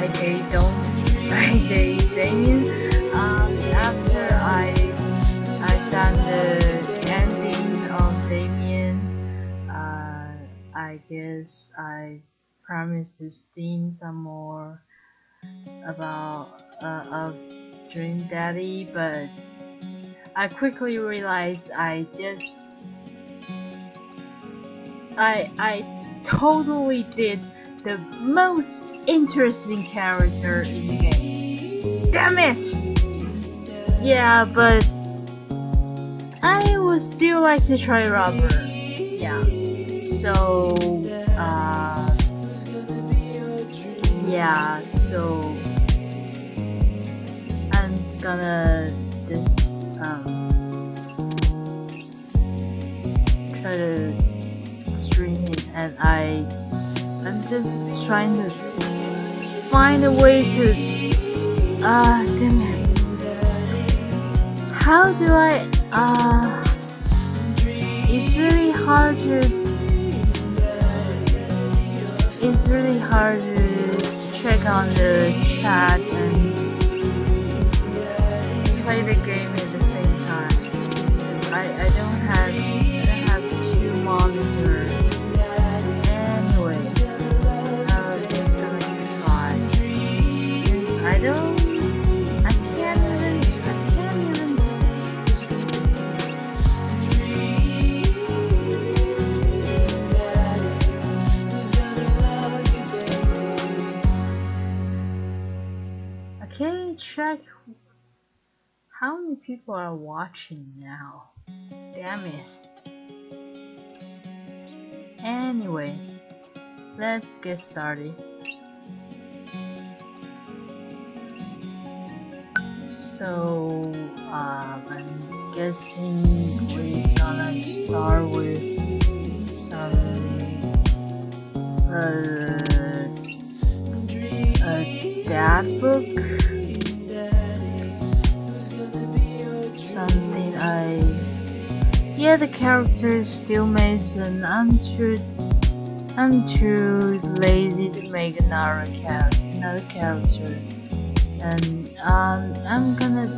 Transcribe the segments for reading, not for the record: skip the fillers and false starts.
date Damien. After I done the ending of Damien, I guess I promised to steam some more about of Dream Daddy, but I quickly realized I totally did the most interesting character in the game. Damn it! Yeah, but I would still like to try Robber. Yeah. So I'm just gonna try to stream it, and I'm just trying to find a way to damn it. How do I it's really hard to check on the chat and play the game at the same time. I don't have two monitors. Anyway, I was just gonna try. Since I can't even. Okay, check how many people are watching now. Damn it. Anyway, let's get started. So, I'm guessing we're gonna start with some dad book. Something yeah, the character is still Mason. I'm too lazy to make another character, and I'm gonna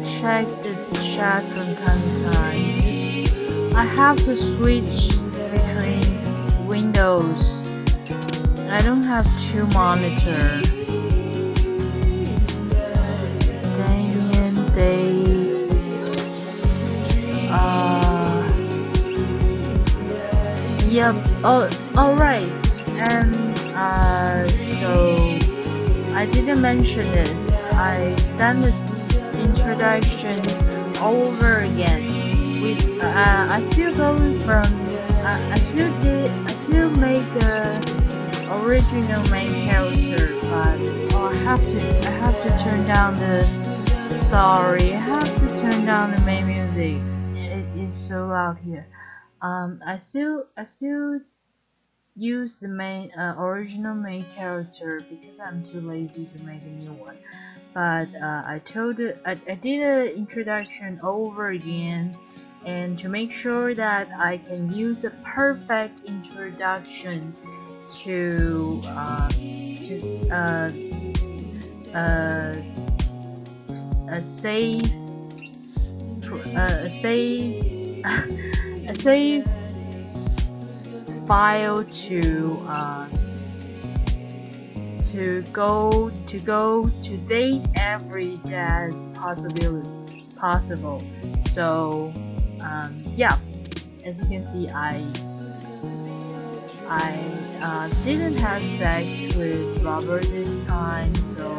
check the chat from time to time. I have to switch between windows. I don't have two monitors. Damien Dates. Yep. Oh, alright. And so I didn't mention this. I done the introduction over again. I still going from. I still make the original main character, but I have to turn down the. Sorry, I have to turn down the main music. It is so loud here. I still use the main original main character because I'm too lazy to make a new one. But I did an introduction over again, and to make sure that I can use a perfect introduction to a save file to date every dad possible. So yeah, as you can see, I didn't have sex with Robert this time, so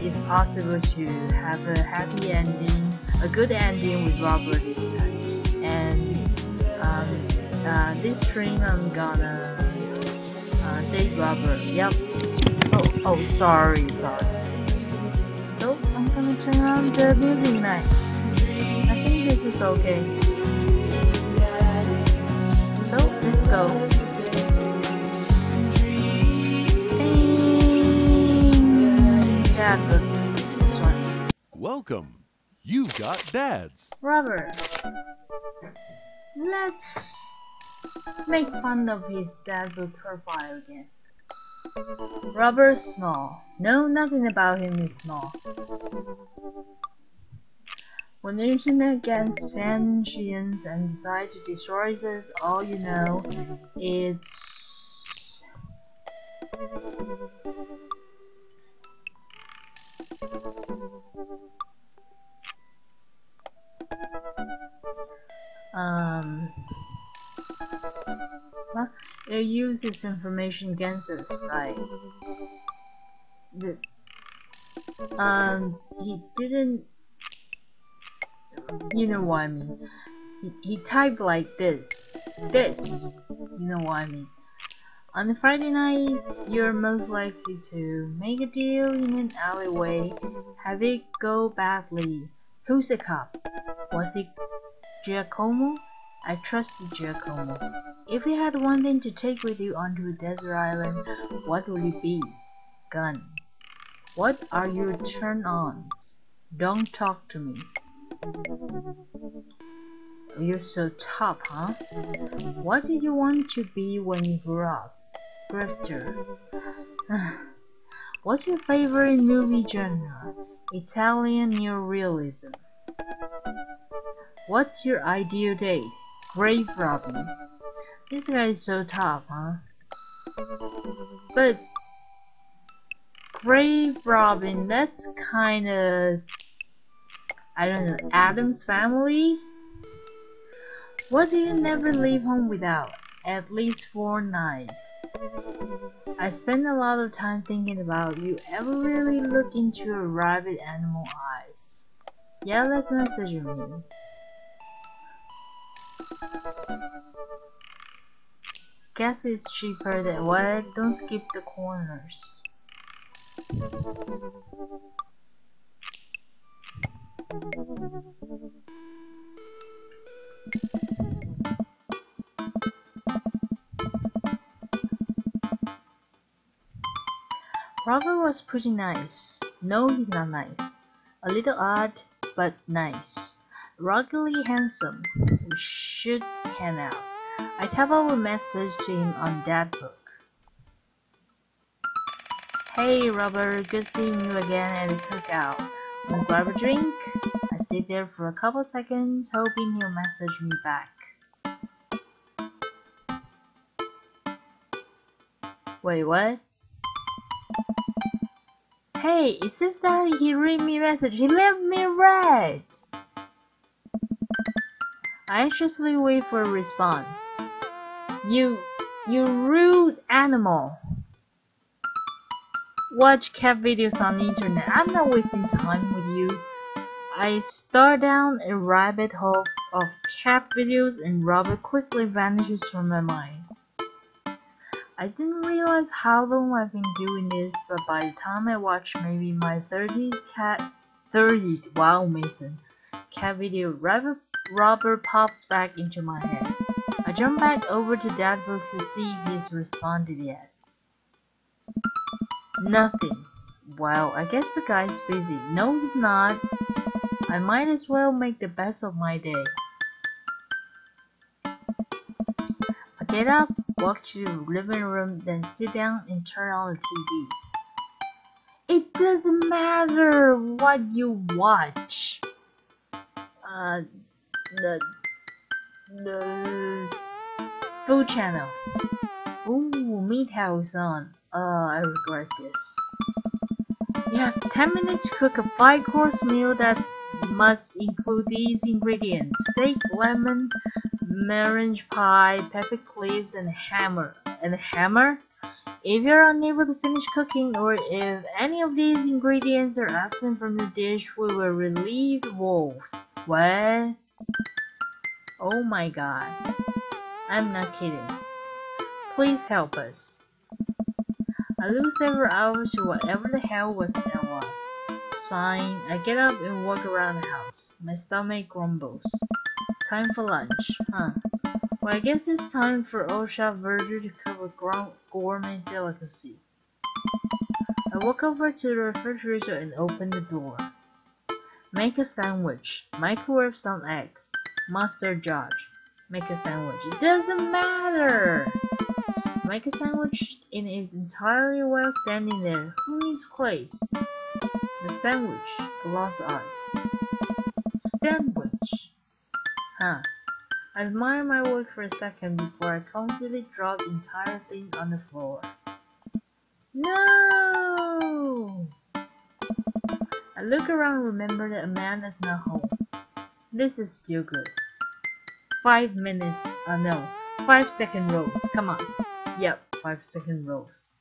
it's possible to have a happy ending, a good ending with Robert this time. And this stream I'm gonna date Robert. Yep. Oh, sorry. So I'm gonna turn on the music night. I think this is okay. So let's go. Dad book. This one. Welcome. You've got dads. Robert. Let's make fun of his dad book profile again. Robert Small. No, nothing about him is small. When the internet gets sentience and decides to destroy us, all you know, it's... well, it uses information against us, right? He didn't... You know what I mean. He typed like this. You know what I mean. On a Friday night, you're most likely to make a deal in an alleyway, have it go badly. Who's the cop? Was it Giacomo? I trusted Giacomo. If you had one thing to take with you onto a desert island, what would it be? Gun. What are your turn-ons? Don't talk to me. You're so tough, huh? What did you want to be when you grew up? Grifter. What's your favorite movie genre? Italian neorealism. What's your ideal date? Grave robbing. This guy is so tough, huh? But grave robbing, that's kinda... I don't know, Adam's Family? What do you never leave home without? At least 4 knives. I spend a lot of time thinking about you ever really look into a rabbit animal eyes. Yeah, that's messaging me. Guess it's cheaper than what? Don't skip the corners. Robert was pretty nice. No, he's not nice. A little odd, but nice. Ruggedly handsome. We should hang out. I type out a message to him on that book. Hey Robert, good seeing you again at the cookout. Wanna grab a drink? I sit there for a couple seconds, hoping he'll message me back. Wait, what? Hey, it says that he read me message. He left me red. I anxiously wait for a response. You rude animal. Watch cat videos on the internet. I'm not wasting time with you. I start down a rabbit hole of cat videos and Robert quickly vanishes from my mind. I didn't realize how long I've been doing this, but by the time I watch maybe my 30th cat video, Robert pops back into my head. I jump back over to that book to see if he's responded yet. Nothing. Well, I guess the guy's busy. No, he's not. I might as well make the best of my day. I get up, walk to the living room, then sit down and turn on the TV. It doesn't matter what you watch. The food channel. Ooh, Meat House on. I regret this. You have 10 minutes to cook a 5-course meal that must include these ingredients: steak, lemon, merengue pie, pepper clips, and a hammer. And a hammer? If you're unable to finish cooking, or if any of these ingredients are absent from the dish, we will relieve the wolves. What? Oh my god. I'm not kidding. Please help us. I lose several hours to whatever the hell that was. Sighing, I get up and walk around the house. My stomach grumbles. Time for lunch, huh? Well, I guess it's time for Old Chef Virgil to cook a gourmet delicacy. I walk over to the refrigerator and open the door. Make a sandwich. Microwave some eggs. Mustard George. Make a sandwich. It doesn't matter! make a sandwich in its entirety while standing there. Who needs place? The sandwich, a lost art. Sandwich. Huh. I admire my work for a second before I clumsily drop the entire thing on the floor. No! I look around and remember that Amanda's not home. This is still good. 5 minutes, no, 5 second rolls, come on. Yep, 5 second rolls.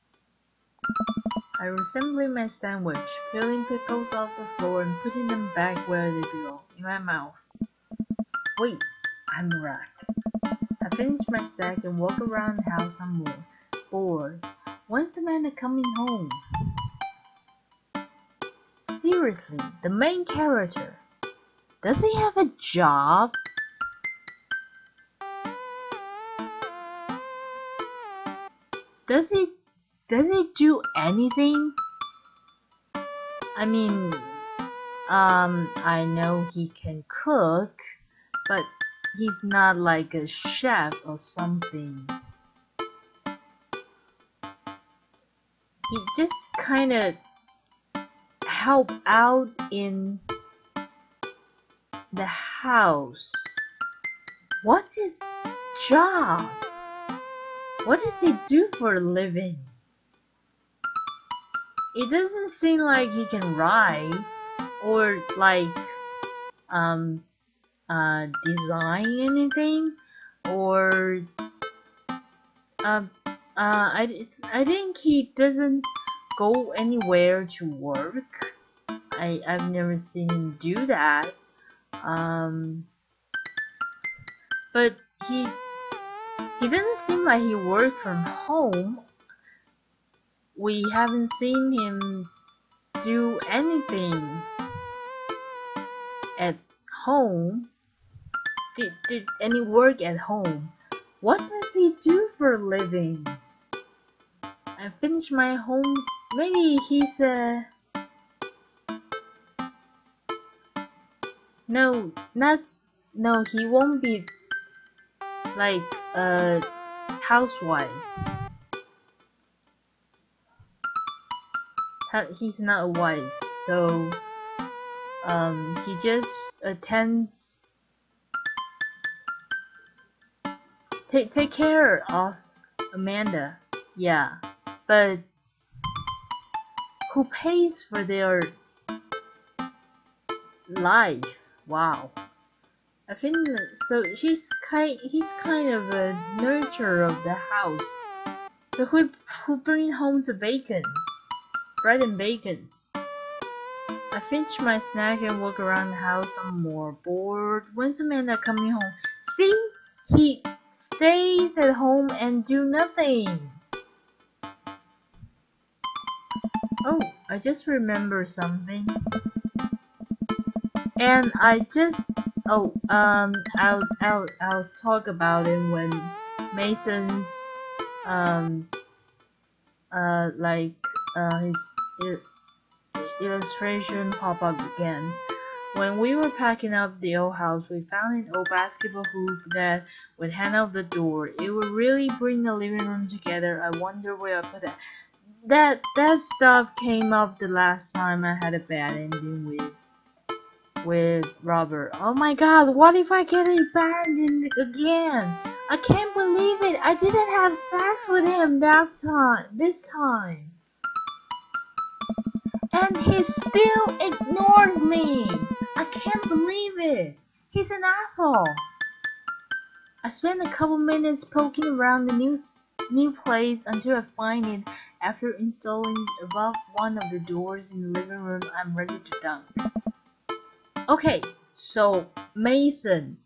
I reassembling my sandwich, peeling pickles off the floor and putting them back where they belong, in my mouth. Wait, I'm a wreck. I finish my stack and walk around the house some more, bored. When's Amanda coming home? Seriously, the main character. Does he have a job? Does he do anything? I mean, I know he can cook, but he's not like a chef or something. He just kind of help out in the house. What's his job? What does he do for a living? It doesn't seem like he can write or like design anything, or I think he doesn't go anywhere to work. I've never seen him do that. But he doesn't seem like he worked from home. We haven't seen him do anything at home. Did any work at home? What does he do for a living? I finished my homes. Maybe he's a no, he won't be like a housewife. He's not a wife, so he just attends, take care of Amanda. Yeah, but who pays for their life? Wow. I think so. He's kind of a nurturer of the house. So who bring home the bacons, bread and bacons? I finish my snack and walk around the house some more, bored. When's Amanda coming home? See, he stays at home and do nothing. Oh, I just remember something. And I just I'll talk about it when Mason's his illustration pop up again. When we were packing up the old house, we found an old basketball hoop that would hang out the door. It would really bring the living room together. I wonder where I put it. That stuff came up the last time I had a bad ending with Robert. Oh my god, what if I get a bad ending again? I can't believe it. I didn't have sex with him this time. And he still ignores me. I can't believe it. He's an asshole. I spent a couple minutes poking around the new place until I find it. After installing above one of the doors in the living room, I'm ready to dunk. Okay, so Mason,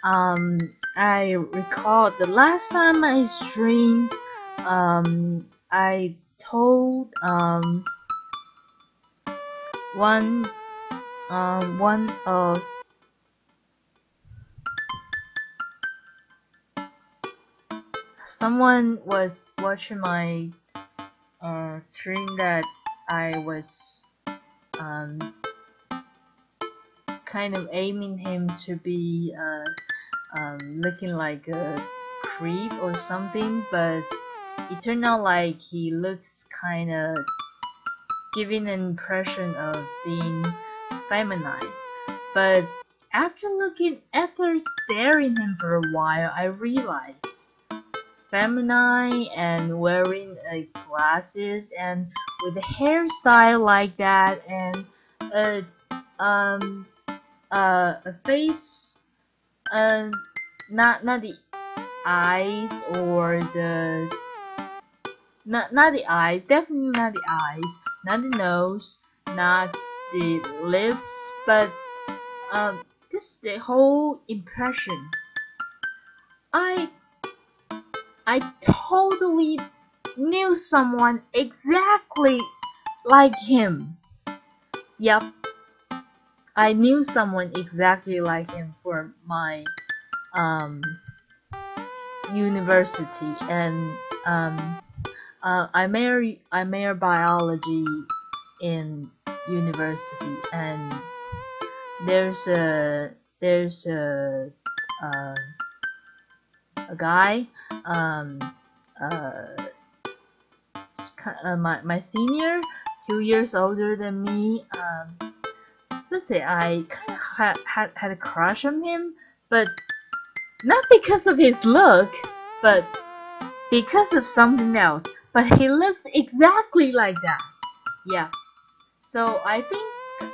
I recall the last time I streamed, I told one of someone was watching my stream that I was kind of aiming him to be looking like a creep or something, but it turned out like he looks kinda giving an impression of being feminine. But after staring him for a while, I realized feminine and wearing glasses and with a hairstyle like that and a face, not the eyes or the not the eyes, definitely not the eyes, not the nose, not the lips, but just the whole impression. I totally knew someone exactly like him. Yep, I knew someone exactly like him for my university, and I major biology in university, and there's a guy, my senior, 2 years older than me. Let's say I kind of had a crush on him, but not because of his look, but because of something else. But he looks exactly like that. Yeah. So I think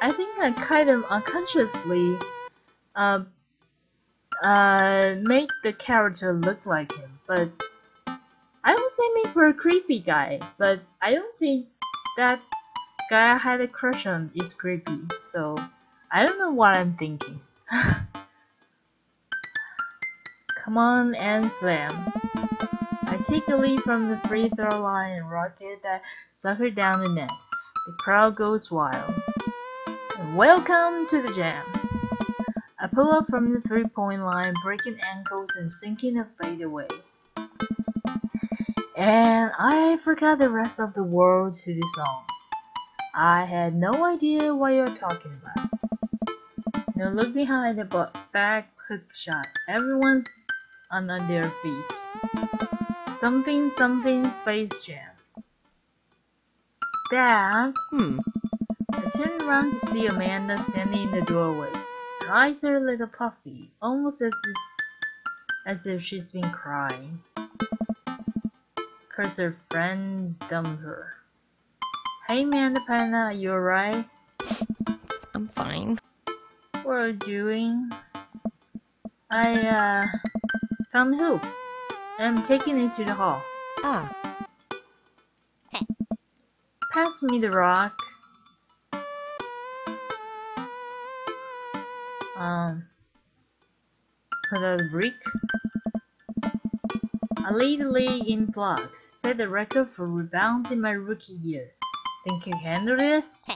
I kind of unconsciously make the character look like him, but I was aiming for a creepy guy, but I don't think that guy I had a crush on is creepy, so I don't know what I'm thinking. Come on and slam. I take a lead from the free throw line and rocket that sucker down the net. The crowd goes wild. And welcome to the jam. I pull up from the three-point line, breaking ankles and sinking a fadeaway. And I forgot the rest of the words to the song. I had no idea what you're talking about. Now look behind the back hook shot. Everyone's on their feet. Something Space Jam. Dad? I turn around to see Amanda standing in the doorway. Her eyes are a little puffy, almost as if she's been crying. 'Cause her friends dumped her. Hey Amanda Panna, you alright? I'm fine. What are you doing? I found the hoop, and I'm taking it to the hall. Ah. Hey. Pass me the rock. Put out a brick. I lead the league in blocks. Set the record for rebounds in my rookie year. Think you can handle this?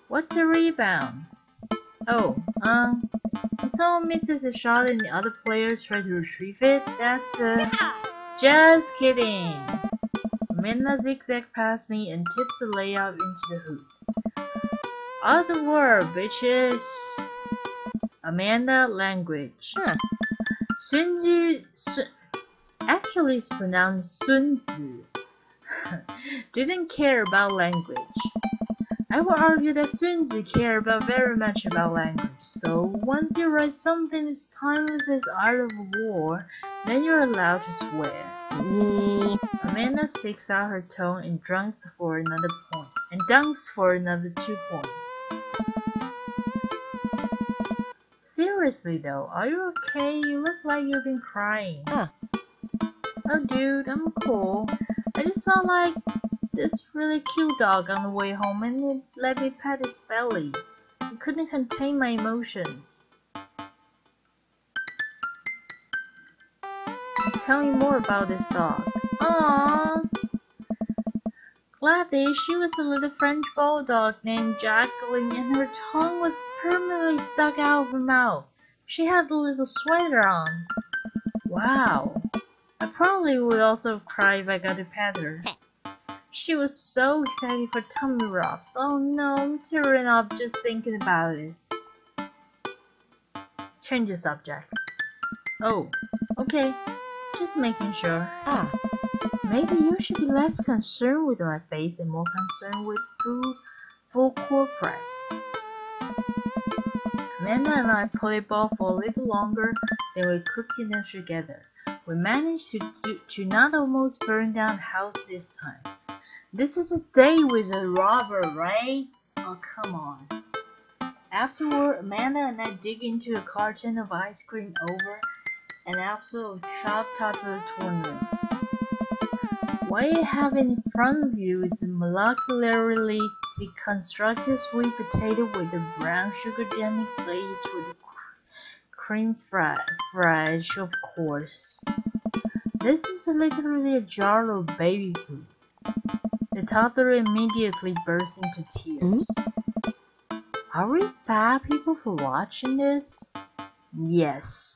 What's a rebound? Oh, if someone misses a shot and the other players try to retrieve it, that's just kidding. Amanda zigzag past me and tips the layup into the hoop. Out of the word, bitches. Amanda language. Actually it's pronounced Sunzi. Didn't care about language. I would argue that Sunzi care very much about language. So once you write something as timeless as Art of War, then you're allowed to swear. Amanda sticks out her tongue and dunks for another 2 points. Seriously though, are you okay? You look like you've been crying. Oh dude, I'm cool. I just saw like this really cute dog on the way home and it let me pet its belly. I couldn't contain my emotions. Tell me more about this dog. Aww. Gladys, she was a little French bulldog named Jacqueline and her tongue was permanently stuck out of her mouth. She had a little sweater on. Wow. I probably would also cry if I got to pet her. She was so excited for tummy rubs. Oh no, I'm tearing up just thinking about it. Change the subject. Oh, okay. Just making sure. Maybe you should be less concerned with my face and more concerned with full court press. Amanda and I played ball for a little longer, then we cooked dinner together. We managed to not almost burn down the house this time. This is a date with a robber, right? Oh, come on. Afterward, Amanda and I dig into a carton of ice cream over an episode of Chopped Toddler Tournament. What you have in front of you is a molecularly deconstructed sweet potato with a brown sugar dandy glaze with a cream fraiche, of course. This is literally a jar of baby food. The toddler immediately burst into tears. Are we bad people for watching this? Yes.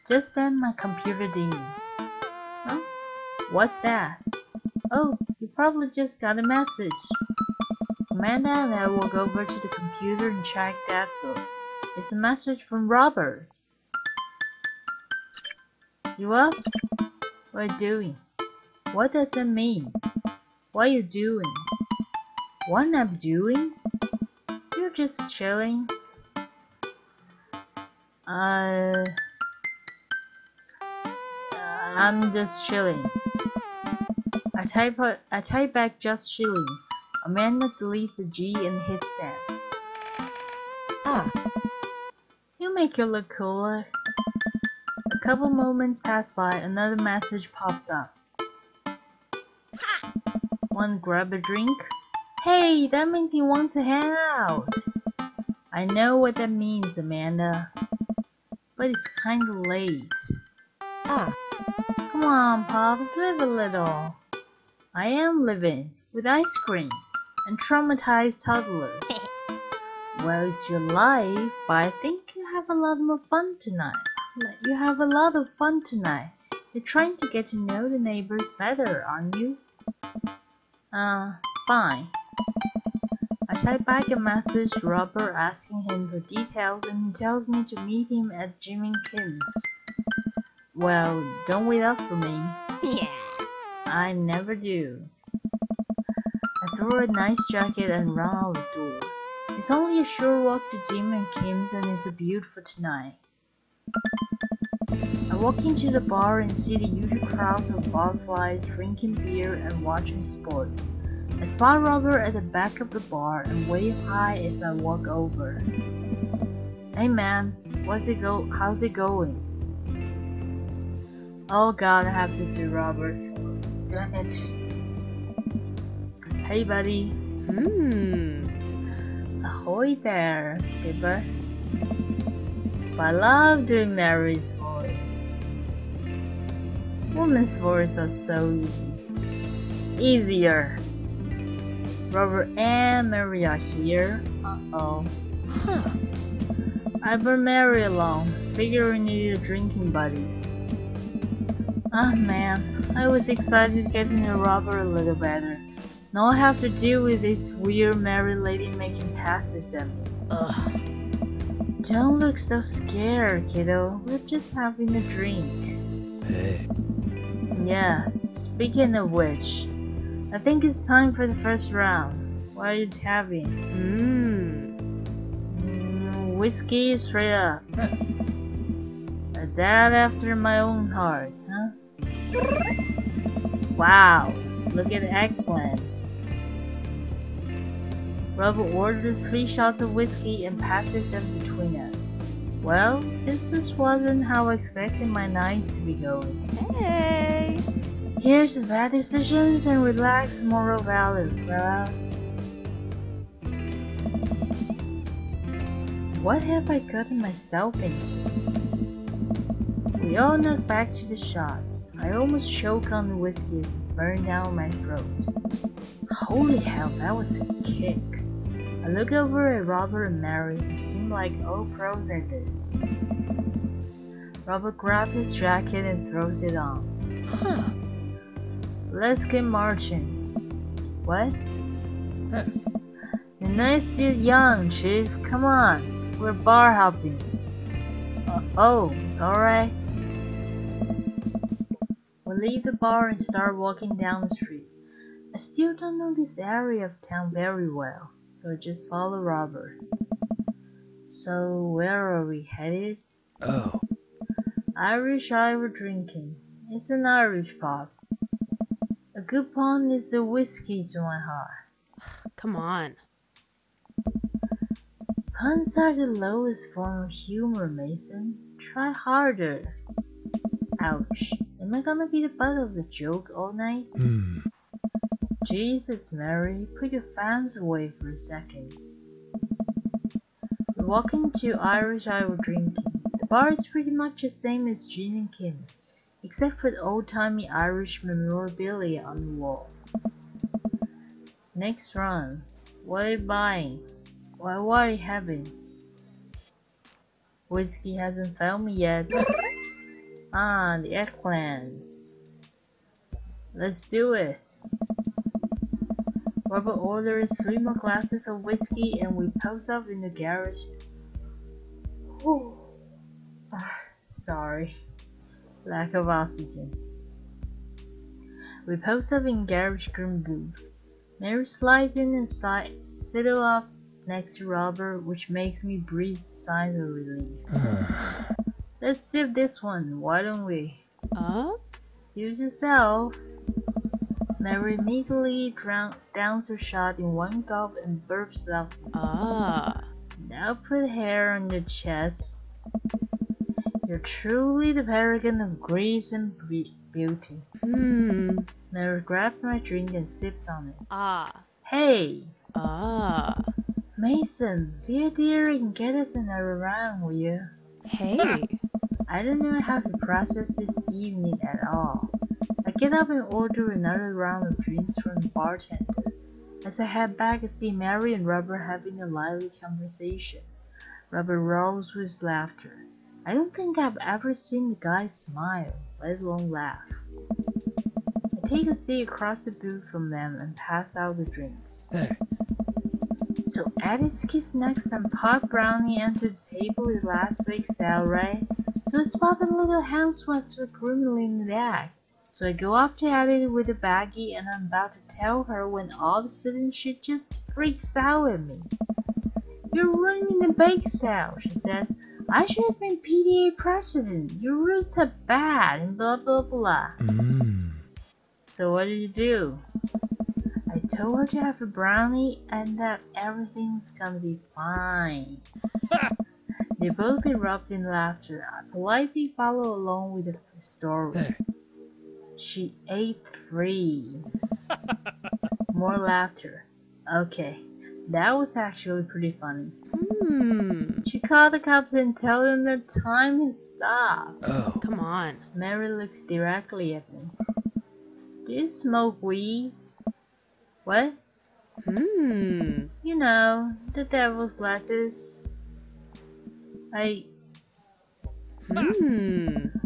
Just then my computer dings. Huh? What's that? Oh, you probably just got a message. Amanda and I walk over to the computer and check that book. It's a message from Robert. You up? What are you doing? What does it mean? What are you doing? What am I doing? You're just chilling. I'm just chilling. I type back just chilling. Amanda deletes the G and hits send. You make it look cooler. A couple moments pass by, another message pops up. Wanna grab a drink? Hey, that means he wants to hang out. I know what that means, Amanda. But it's kinda late. Come on, Pops, live a little. I am living, with ice cream, and traumatized toddlers. Well, it's your life, but I think you have a lot more fun tonight. You have a lot of fun tonight. You're trying to get to know the neighbors better, aren't you? Fine. I type back a message to Robert asking him for details, and he tells me to meet him at Jimmy Kim's. Well, don't wait up for me. Yeah. I never do. I throw a nice jacket and run out the door. It's only a short walk to Jim and Kim's, and it's beautiful tonight. I walk into the bar and see the usual crowds of barflies drinking beer and watching sports. I spot Robert at the back of the bar and wave hi as I walk over. Hey man, how's it going? Oh god, I have to do Robert. Damn it. Hey buddy. Ahoy there, skipper. But I love doing Mary's voice. Woman's voice are so easy. Easier. Robert and Mary are here. Uh-oh. I brought Mary along, figuring we need a drinking buddy. Ah man, I was excited to get to know Robert a little better. Now I have to deal with this weird married lady making passes at me. Don't look so scared, kiddo. We're just having a drink. Hey. Yeah, speaking of which, I think it's time for the first round. What are you having? Whiskey straight up. A dad after my own heart, huh? Wow, look at the eggplants. Robert orders 3 shots of whiskey and passes them between us. Well, this just wasn't how I expected my nights to be going. Hey. Here's the bad decisions and relaxed moral values for us. What have I gotten myself into? We all knock back to the shots. I almost choke on the whiskey as it burned down my throat. Holy hell, that was a kick. I look over at Robert and Mary, who seem like all pros at this. Robert grabs his jacket and throws it on. Let's get marching. What? You're nice you're young, Chief. Come on. We're bar hopping. Oh, alright. Well, leave the bar and start walking down the street. I still don't know this area of town very well, so I just follow Robert. So where are we headed? Oh. Irish Ivor Drinking. It's an Irish pub. A good pun is a whiskey to my heart. Come on. Puns are the lowest form of humor, Mason. Try harder. Ouch. Am I gonna be the butt of the joke all night? Jesus, Mary, put your fans away for a second. We're walking to Irish Ivor Drinking. The bar is pretty much the same as Gin and Kim's, except for the old-timey Irish memorabilia on the wall. Next run. What are you buying? What are you having? Whiskey hasn't found me yet. Ah, the eggplants. Let's do it. Robert orders 3 more glasses of whiskey and we post up in the garage. Sorry. Lack of oxygen. We post up in garage green booth. Mary slides in and sits up next to Robert, which makes me breathe sighs of relief. Let's sip this one, why don't we? Suit yourself. Mary immediately downs her shot in one gulp and burps loudly. Now put hair on your chest. You're truly the paragon of grace and beauty. Mary grabs my drink and sips on it. Hey! Mason, be a dear and get us another round, will you? Hey. I don't know how to process this evening at all. I get up and order another round of drinks from the bartender. As I head back, I see Mary and Robert having a lively conversation. Robert rolls with laughter. I don't think I've ever seen the guy smile, let alone laugh. I take a seat across the booth from them and pass out the drinks. Hey. So Eddie's kid next and pot brownie entered the table with last week's sale, right? So I spot a little ham sweats criminally in the bag. So I go up to Eddie with a baggie and I'm about to tell her when all of a sudden she just freaks out at me. You're running a bake sale, she says. I should have been PTA president. Your roots are bad and blah blah blah. So what did you do? I told her to have a brownie and that everything was gonna be fine. They both erupt in laughter. I politely follow along with the story. She ate 3. More laughter. Okay, that was actually pretty funny. She called the cops and told them that time has stopped. Come on. Mary looks directly at me. Do you smoke weed? What? You know, the devil's lettuce. I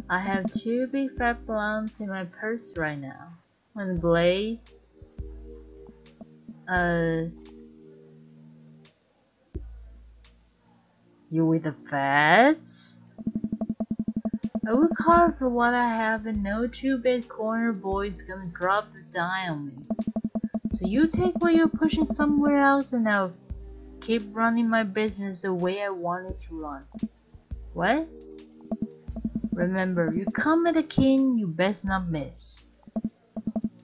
have 2 big fat blunts in my purse right now. One blaze. You with the fats? I work hard for what I have and no 2-bit corner boy is gonna drop the die on me. So you take what you're pushing somewhere else and I'll keep running my business the way I want it to run. What? Remember, you come at a king, you best not miss.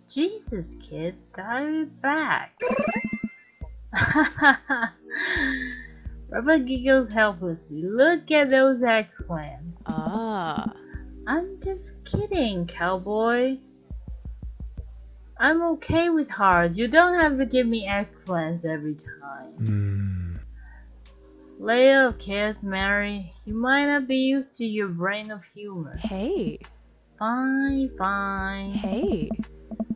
Jesus, kid, dial it back. Robert giggles helplessly. Look at those eggplants. I'm just kidding, cowboy. I'm okay with hearts. You don't have to give me eggplants every time. Lay off, kids, Mary. You might not be used to your brain of humor. Hey. Fine. Hey.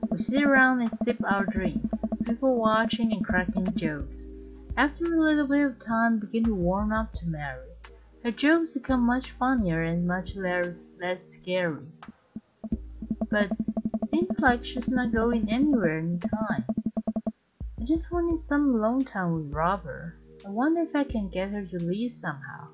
We sit around and sip our drink. People watching and cracking jokes. After a little bit of time, begin to warm up to Mary. Her jokes become much funnier and much less scary. But it seems like she's not going anywhere anytime. I just wanted some alone time with Robert. I wonder if I can get her to leave somehow.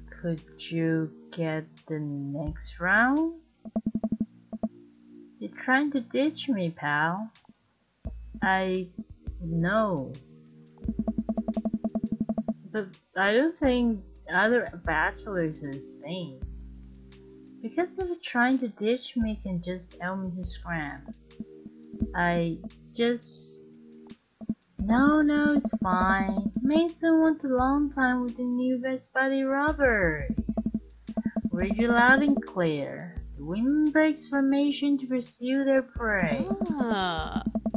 Could you get the next round? You're trying to ditch me, pal. I know. But I don't think other bachelors are a thing. Because if you're trying to ditch me, you can just tell me to scram. No, it's fine. Mason wants a long time with the new best buddy Robert. Read you loud and clear. The women breaks formation to pursue their prey.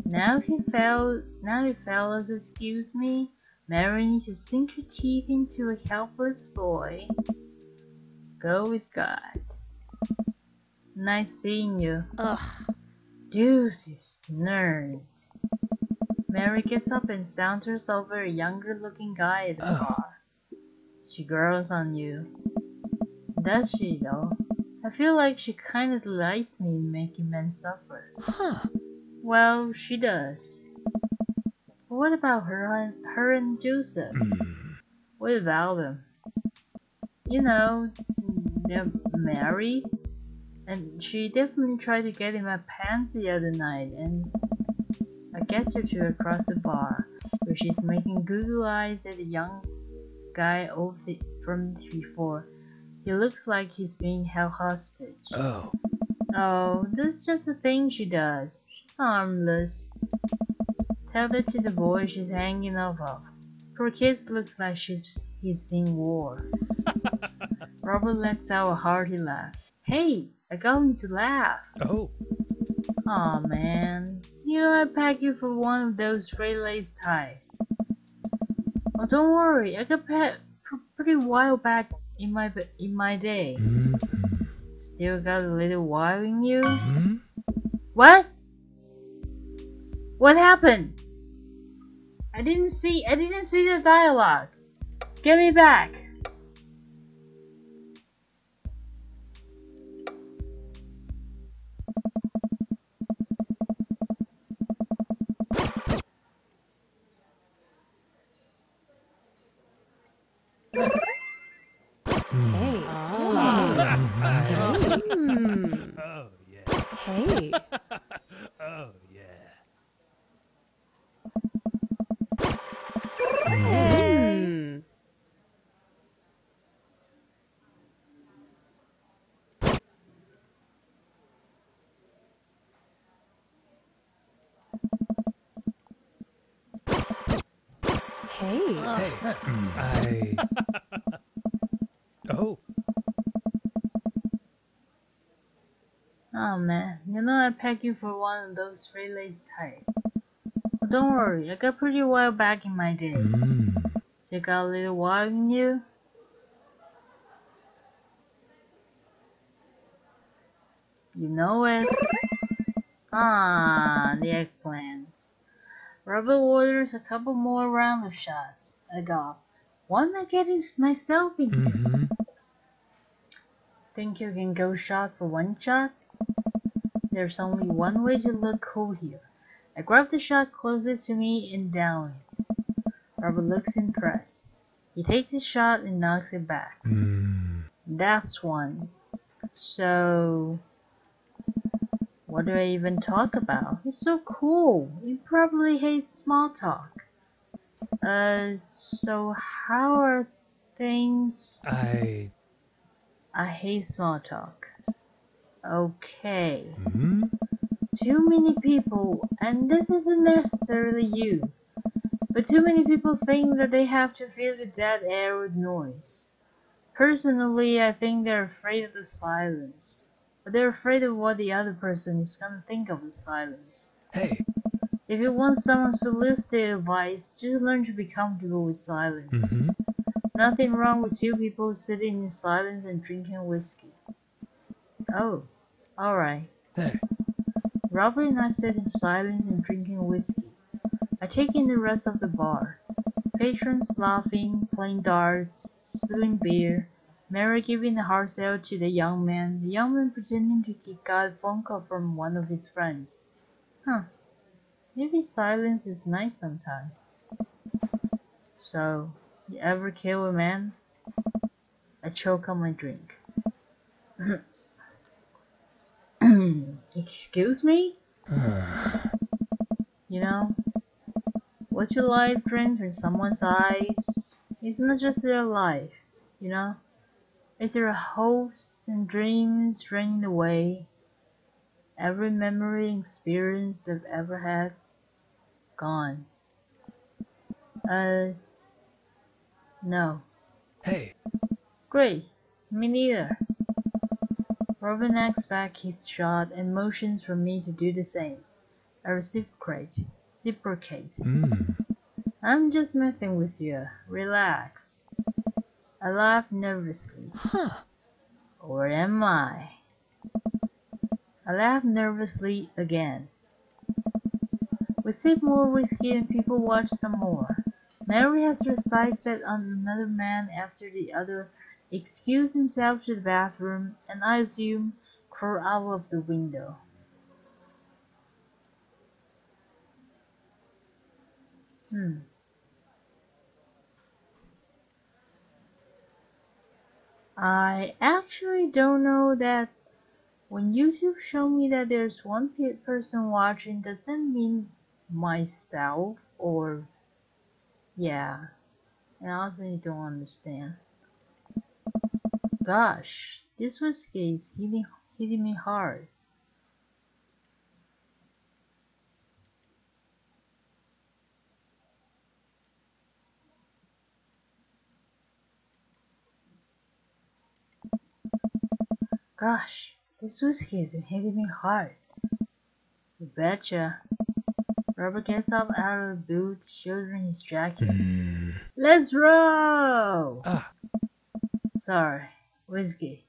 Now you fellas excuse me. Mary needs to sink her teeth into a helpless boy. Go with God. Nice seeing you. Deuces, nerds. Mary gets up and saunters over a younger looking guy at the bar. She girls on you. Does she though? I feel like she kinda delights me in making men suffer. Well, she does. But what about her and Joseph? What about them? You know, they're married. And she definitely tried to get in my pants the other night, and I guess her two across the bar, where she's making Google eyes at the young guy from before. He looks like he's being held hostage. Oh, this is just a thing she does. She's harmless. Tell that to the boy she's hanging off of. Poor kid looks like he's seen war. Robert lets out a hearty laugh. Hey, I got him to laugh. Aw, man. You know I pack you for one of those straight-laced ties. Oh, don't worry. I got pretty wild back in my day. Still got a little wild in you? What? What happened? I didn't see the dialogue. Get me back. Oh man, you know I pack you for one of those straight-laced ties. But don't worry, I got pretty wild back in my day. So you got a little wild in you? You know it. Ah, the eggplants. Robert orders a couple more rounds of shots. I go, what am I getting myself into? Think you can go shot for one shot? There's only one way to look cool here. I grab the shot closest to me and down it. Robert looks impressed. He takes his shot and knocks it back. That's one. So, what do I even talk about? It's so cool. He probably hates small talk. So how are things? I hate small talk. Okay. Too many people, and this isn't necessarily you, but too many people think that they have to fill the dead air with noise. Personally, I think they're afraid of the silence. But they're afraid of what the other person is gonna think of the silence. Hey. If you want someone solicited advice, just learn to be comfortable with silence. Nothing wrong with two people sitting in silence and drinking whiskey. Oh, alright. Hey. Robert and I sit in silence and drinking whiskey. I take in the rest of the bar. Patrons laughing, playing darts, spilling beer. Mary giving a hard sell to the young man pretending to get a phone call from one of his friends. Maybe silence is nice sometimes. So, you ever kill a man? I choke on my drink. Excuse me? You know, what your life drains from someone's eyes is not just their life, you know? It's their hopes and dreams draining away. Every memory and experience they've ever had, gone. No. Hey. Great. Me neither. Robin knocks back his shot and motions for me to do the same. I reciprocate. I'm just messing with you. Relax. I laugh nervously. Or am I? I laugh nervously again. We sip more whiskey and people watch some more. Mary has her sights set on another man after the other excuse himself to the bathroom, and I assume crawl out of the window. I actually don't know that when YouTube showed me that there's one person watching doesn't mean myself or yeah, and I also don't understand. Gosh, this whiskey is hitting me hard. Gosh, this whiskey is hitting me hard. You betcha. Robert gets up out of the booth, shouldering his jacket. Let's roll! Sorry, whiskey.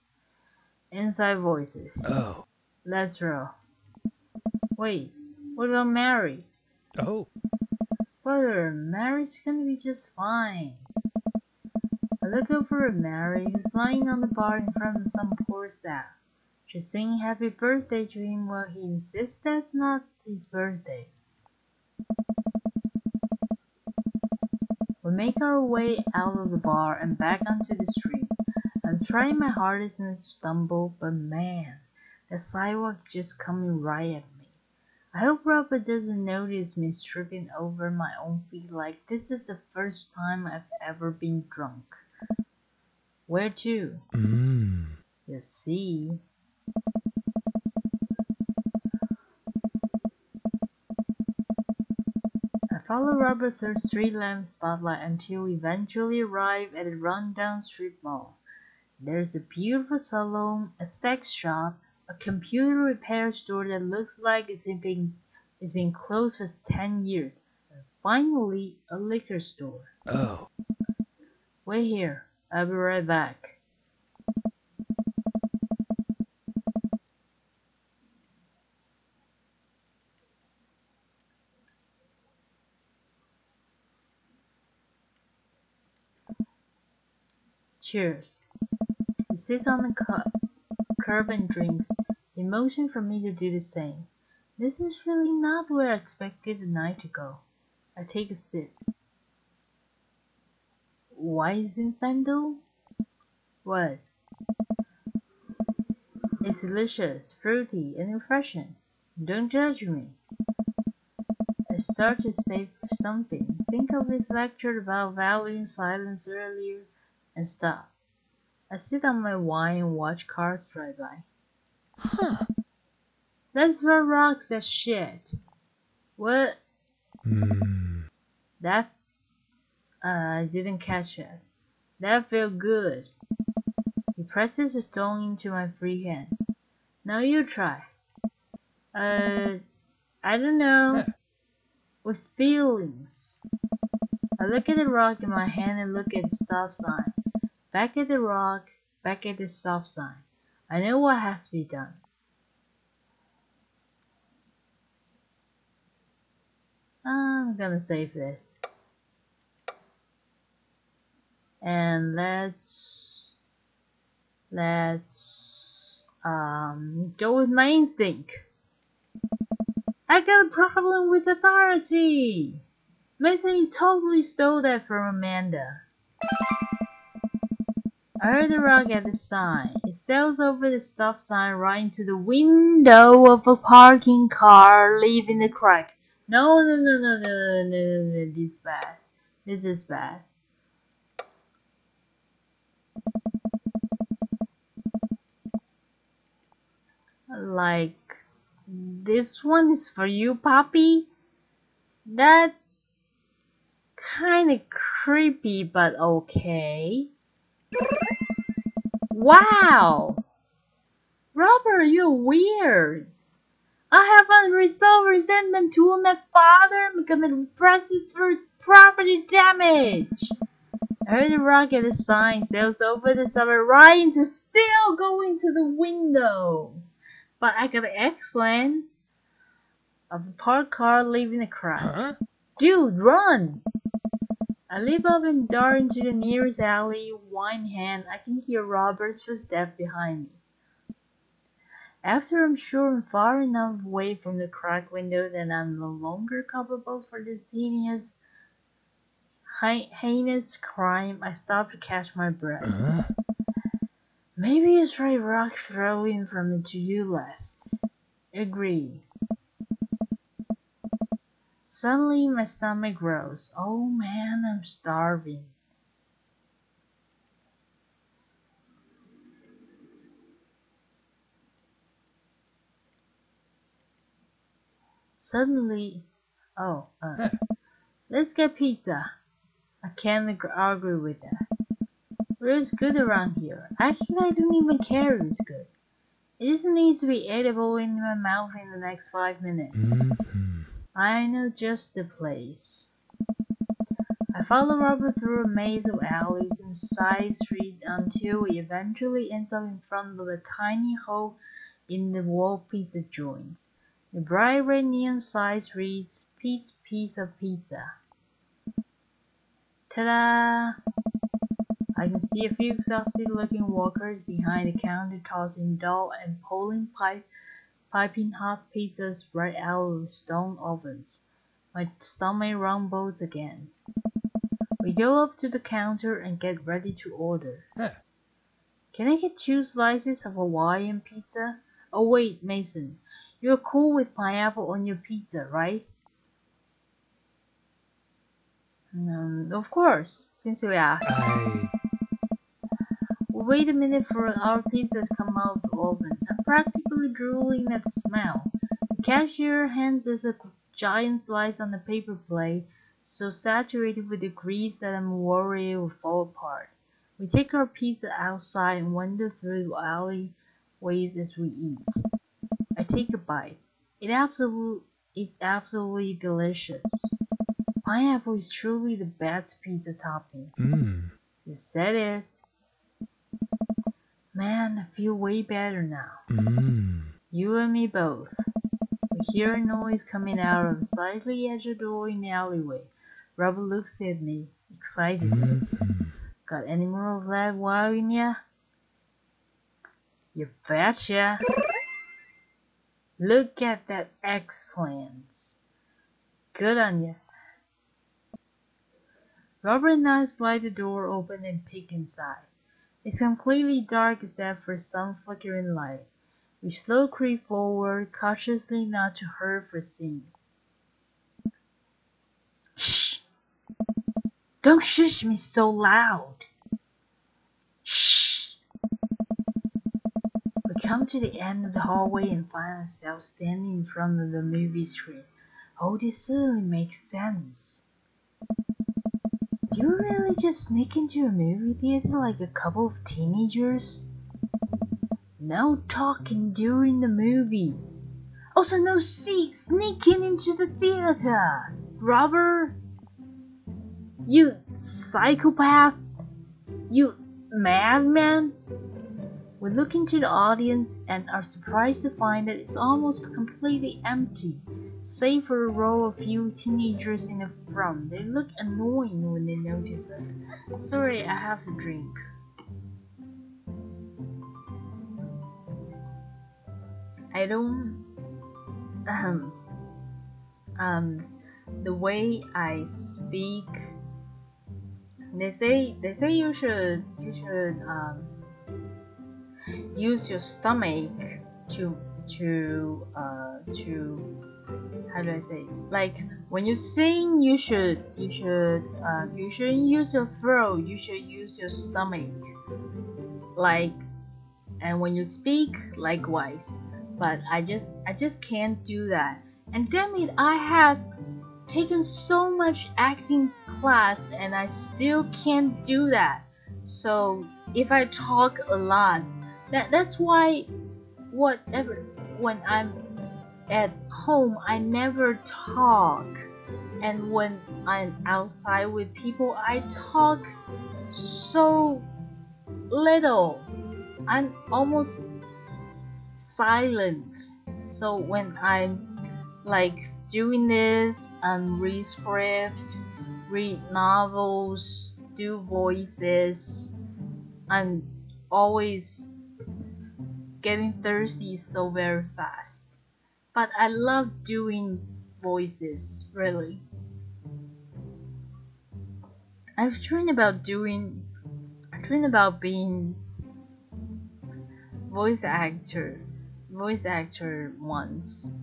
Inside voices. Oh. Let's roll. Wait, what about Mary? Oh. Brother, Mary's gonna be just fine. I look over at Mary, who's lying on the bar in front of some poor sap. She's singing happy birthday to him while he insists that's not his birthday. We make our way out of the bar and back onto the street. I'm trying my hardest not to stumble, but man, the sidewalk is just coming right at me. I hope Robert doesn't notice me tripping over my own feet like this is the first time I've ever been drunk. Where to? You see. I follow Robert through street lamp spotlight until we eventually arrive at a rundown strip mall. There's a beautiful salon, a sex shop, a computer repair store that looks like it's been closed for 10 years, and finally a liquor store. Oh. Wait here, I'll be right back. Cheers. He sits on the curb and drinks. He motioned for me to do the same. This is really not where I expected the night to go. I take a sip. Weizenfendel? What? It's delicious, fruity, and refreshing. Don't judge me. I start to say something. Think of his lecture about valuing silence earlier, and stop. I sit on my wine and watch cars drive by. That's what rocks that shit. What? That? I didn't catch that. That felt good. He presses his tongue into my free hand. Now you try. I don't know. With feelings. I look at the rock in my hand and look at the stop sign. Back at the rock, back at the stop sign. I know what has to be done. I'm gonna save this. And let's go with my instinct. I got a problem with authority. Mason, you totally stole that from Amanda. I heard the rock at the sign. It sails over the stop sign right into the window of a parking car, leaving the crack. No, this is bad. This is bad. Like, this one is for you, Poppy? That's kinda creepy, but okay. Wow! Robert, you're weird. I have unresolved resentment toward my father. I'm gonna press it through property damage. I heard the rock at the sign sails over the summer right into still going to the window. But I gotta explain. Of a parked car leaving the crack. Huh? Dude, run! I leap up and dart into the nearest alley, wine in hand. I can hear Robert's footsteps behind me. After I'm sure I'm far enough away from the cracked window that I'm no longer culpable for this heinous crime, I stop to catch my breath. Maybe it's right rock throwing from the to-do list. Agree. Suddenly my stomach grows. Oh man, I'm starving. Suddenly, let's get pizza. I can't argue with that. Where's good around here? Actually, I don't even care if it's good. It doesn't need to be edible in my mouth in the next 5 minutes. I know just the place. I follow Robert through a maze of alleys and side streets until he eventually ends up in front of a tiny hole in the wall pizza joint. The bright red neon sign reads, Pete's Piece of Pizza. Ta-da! I can see a few exhausted looking workers behind the counter tossing dough and piping hot pizzas right out of the stone ovens. My stomach rumbles again. We go up to the counter and get ready to order. Can I get 2 slices of Hawaiian pizza? Oh wait, Mason, you're cool with pineapple on your pizza, right? Of course, since you asked. Wait a minute for our pizzas to come out of the oven. I'm practically drooling at the smell. The cashier hands us a giant slice on the paper plate, so saturated with the grease that I'm worried it will fall apart. We take our pizza outside and wander through the alleyways as we eat. I take a bite. It's absolutely delicious. Pineapple is truly the best pizza topping. You said it. Man, I feel way better now. You and me both. We hear a noise coming out of the slightly edge door in the alleyway. Robert looks at me excitedly. Got any more of that wow in ya? You betcha. Look at that eggplant. Good on ya. Robert and I slide the door open and peek inside. It's completely dark except for some flickering light. We slow creep forward, cautiously not to hurt for seeing. Shh! Don't shush me so loud! Shh! We come to the end of the hallway and find ourselves standing in front of the movie screen. Oh, this certainly makes sense. Do you really just sneak into a movie theater like a couple of teenagers? No talking during the movie. Also no sneaking into the theater. Robert? You psychopath? You madman? We look into the audience and are surprised to find that it's almost completely empty, save for a row of few teenagers in the front. They look annoying when they notice us. Sorry, I have a drink. I don't the way I speak. They say you should use your stomach to how do I say, like when you sing you shouldn't use your throat, you should use your stomach, like, and when you speak likewise. But I just can't do that. And damn it, I have taken so much acting class and I still can't do that. So if I talk a lot, that's why whatever, when I'm at home I never talk, and when I'm outside with people I talk so little. I'm almost silent. So when I'm like doing this and read scripts, read novels, do voices, I'm always getting thirsty so very fast. But I love doing voices, really. I've dreamed about being voice actor once.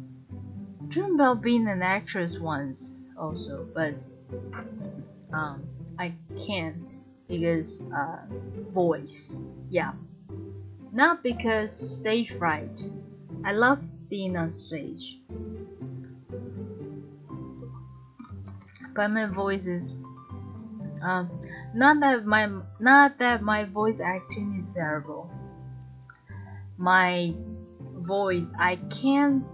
Dreamed about being an actress once also, but I can't because voice. Yeah, not because stage fright. I love being on stage, but my voice is not that my voice acting is terrible. My voice, I can't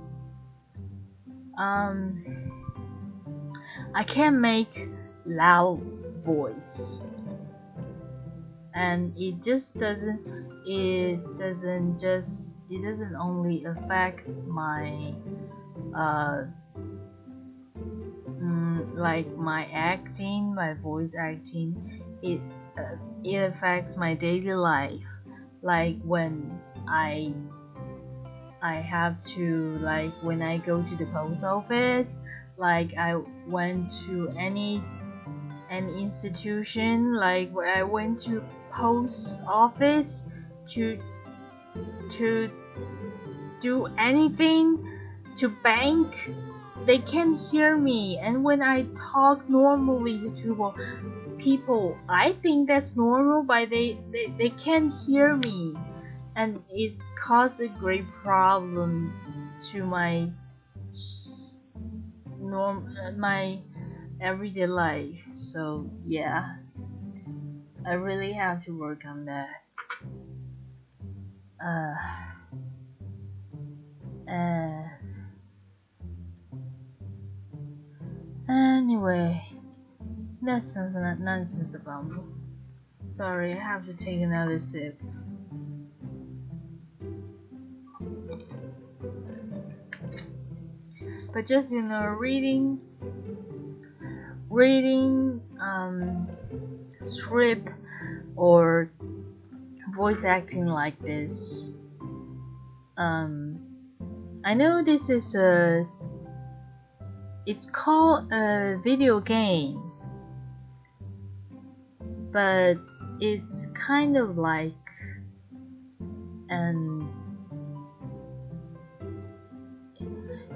make loud voice, and it doesn't only affect my like my acting, my voice acting. It affects my daily life, like when I have to, like when I go to the post office, like I went to any institution, like where I went to post office to do anything, to bank, they can't hear me. And when I talk normally to people, I think that's normal, but they can't hear me, and it caused a great problem to my my everyday life. So yeah, I really have to work on that. Anyway, that's nonsense about me. Sorry, I have to take another sip. But just, you know, reading script or voice acting like this, I know this is it's called a video game, but it's kind of like an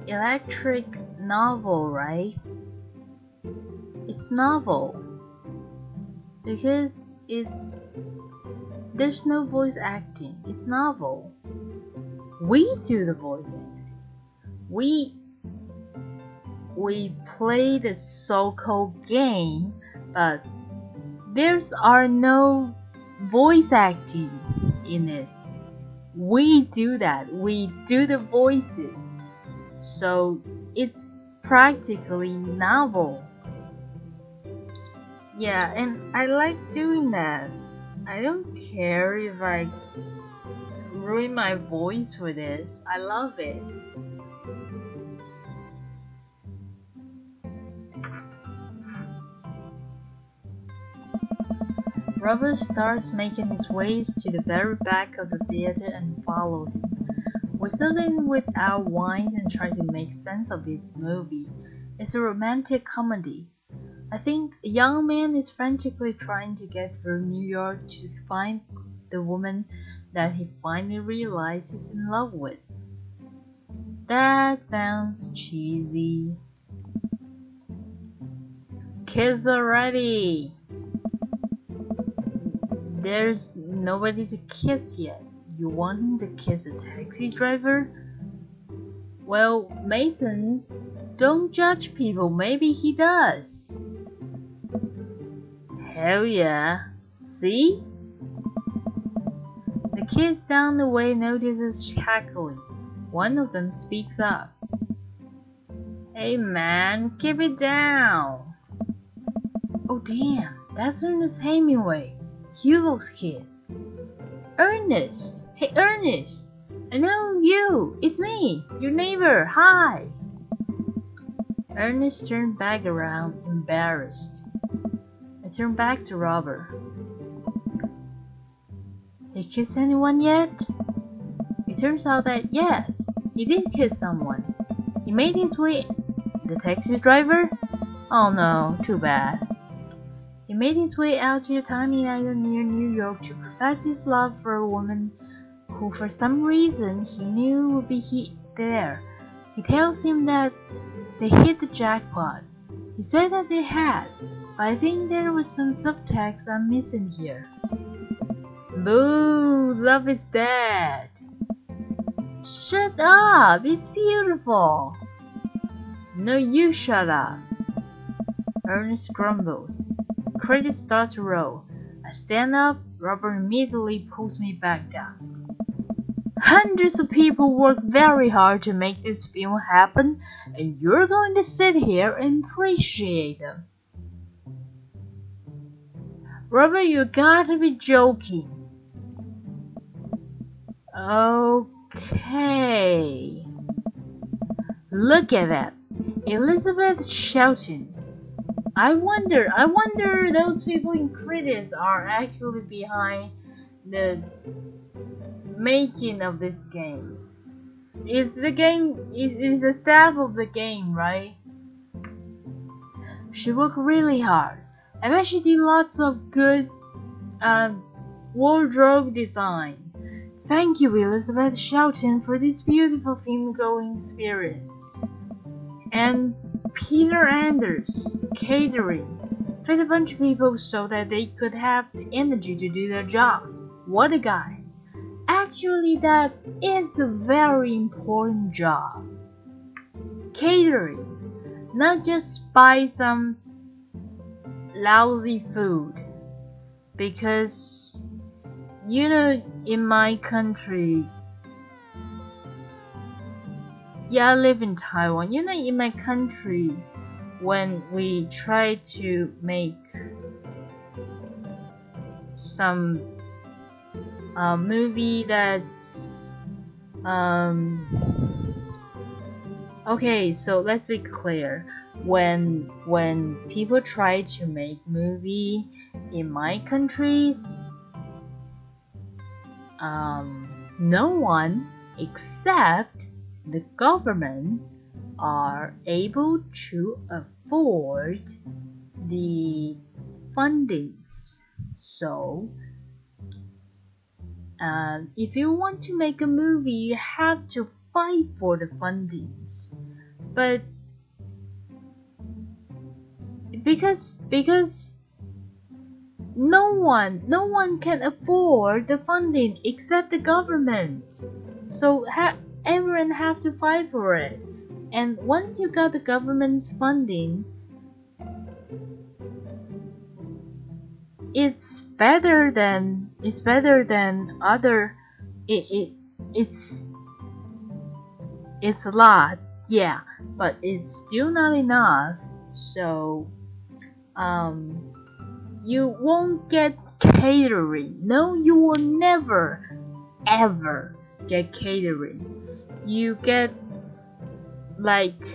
electric novel, right? It's novel because there's no voice acting. It's novel. We do the voice acting. We play the so-called game, but there's no voice acting in it. We do that. We do the voices. So it's practically novel. Yeah, and I like doing that. I don't care if I ruin my voice for this. I love it. Robert starts making his ways to the very back of the theater and follow him. We settle in with our wines and try to make sense of its movie. It's a romantic comedy. I think a young man is frantically trying to get through New York to find the woman that he finally realized he's in love with. That sounds cheesy. Kiss already! There's nobody to kiss yet. You want him to kiss a taxi driver? Well, Mason, don't judge people. Maybe he does. Hell yeah. See? The kids down the way notices cackling. One of them speaks up. Hey man, keep it down. Oh damn, that's Ernest Hemingway, Hugo's kid. Ernest! Hey Ernest! I know you! It's me, your neighbor, hi! Ernest turned back around, embarrassed. I turned back to Robert. He kissed anyone yet? It turns out that yes, he did kiss someone. He made his way... The taxi driver? Oh no, too bad. He made his way out to a tiny island near New York to profess his love for a woman who for some reason he knew would be there. He tells him that they hit the jackpot. He said that they had, but I think there was some subtext I'm missing here. Boo! Love is dead! Shut up! It's beautiful! No, you shut up! Ernest grumbles. Credits start to roll. I stand up, Robert immediately pulls me back down. Hundreds of people work very hard to make this film happen, and you're going to sit here and appreciate them. Robert, you gotta be joking. Okay. Look at that. Elizabeth Shelton. I wonder those people in credits are actually behind the making of this game. It's the staff of the game, right? She worked really hard. I bet she did lots of good wardrobe design. Thank you, Elizabeth Shelton, for this beautiful film-going experience. And Peter Anders, catering, fed a bunch of people so that they could have the energy to do their jobs. What a guy. Actually, that is a very important job. Catering, not just buy some lousy food. Because, you know, in my country, yeah, I live in Taiwan. You know, in my country, when we try to make some movie that's okay, so let's be clear. When people try to make movie in my countries, no one except the government are able to afford the fundings. So if you want to make a movie, you have to fight for the fundings. But because no one can afford the funding except the government. So everyone have to fight for it. And once you got the government's funding, it's better than other. It's a lot, yeah, but it's still not enough. So you won't get catering. No, you will never ever get catering. You get, like,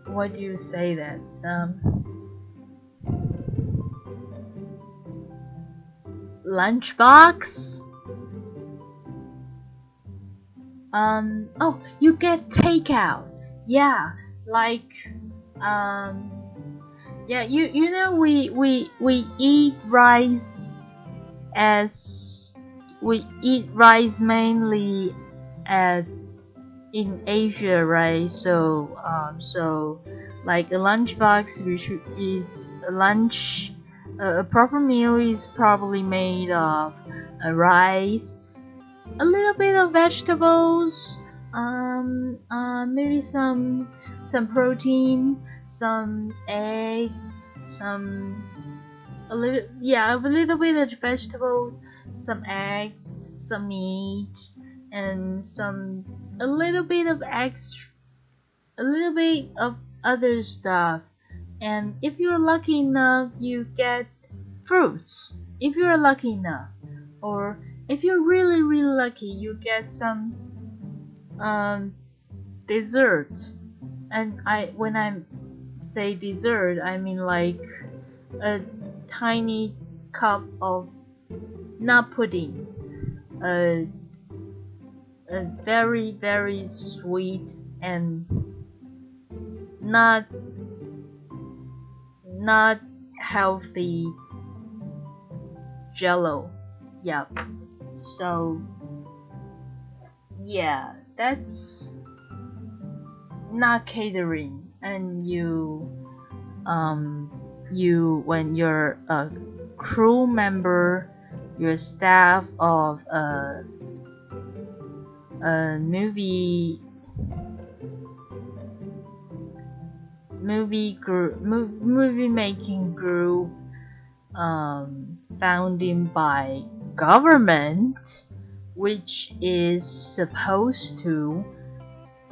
what do you say that? Lunchbox? Oh, you get takeout. Yeah, like yeah, you know we eat rice as we eat rice mainly at in Asia, right? So like a lunchbox, which is a lunch, a proper meal is probably made of rice, a little bit of vegetables, maybe some protein, some eggs, a little bit of vegetables, some eggs, some meat, and a little bit of other stuff. And if you're lucky enough, you get fruits. If you're lucky enough, or if you're really lucky, you get some dessert. And when I say dessert, I mean like a tiny cup of not pudding, a very sweet and not healthy jello. Yep. So yeah, that's not catering. And when you're a crew member, you're staff of a movie making group founded by government, which is supposed to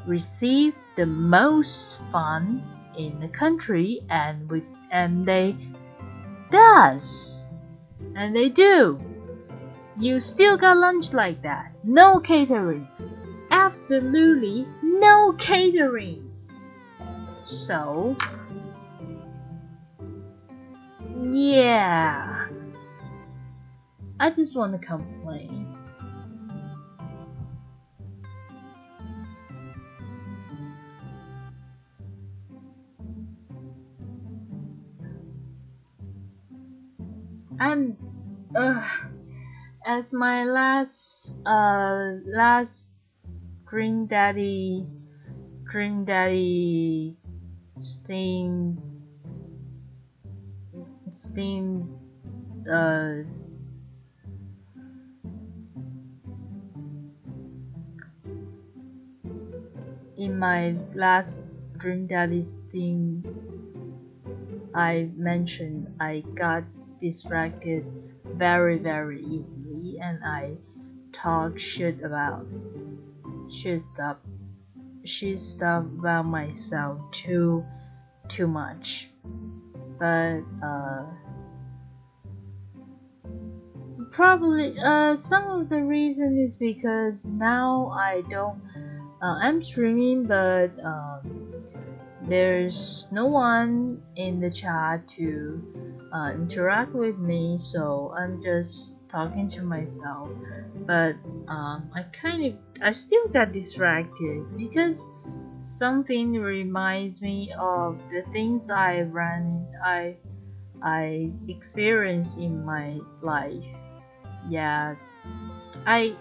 receive the most fund in the country, and they do. You still got lunch like that. No catering. Absolutely no catering. So yeah, I just want to complain. I'm as my last Dream Daddy Steam in my last Dream Daddy Steam, I mentioned I got distracted very easily, and I talk shit stuff about myself too much. But probably some of the reason is because now I don't I'm streaming, but there's no one in the chat to interact with me, so I'm just talking to myself. But I still got distracted because something reminds me of the things I experienced in my life. Yeah, I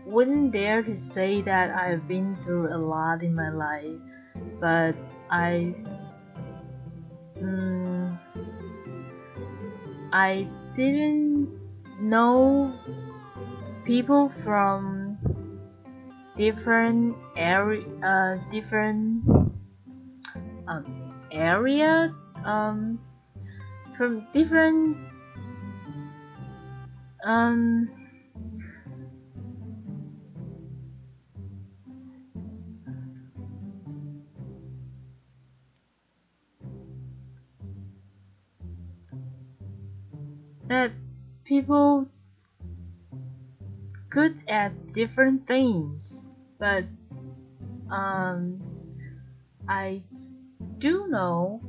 wouldn't dare to say that I've been through a lot in my life, but I didn't know people from different area from different that people good at different things, but I do know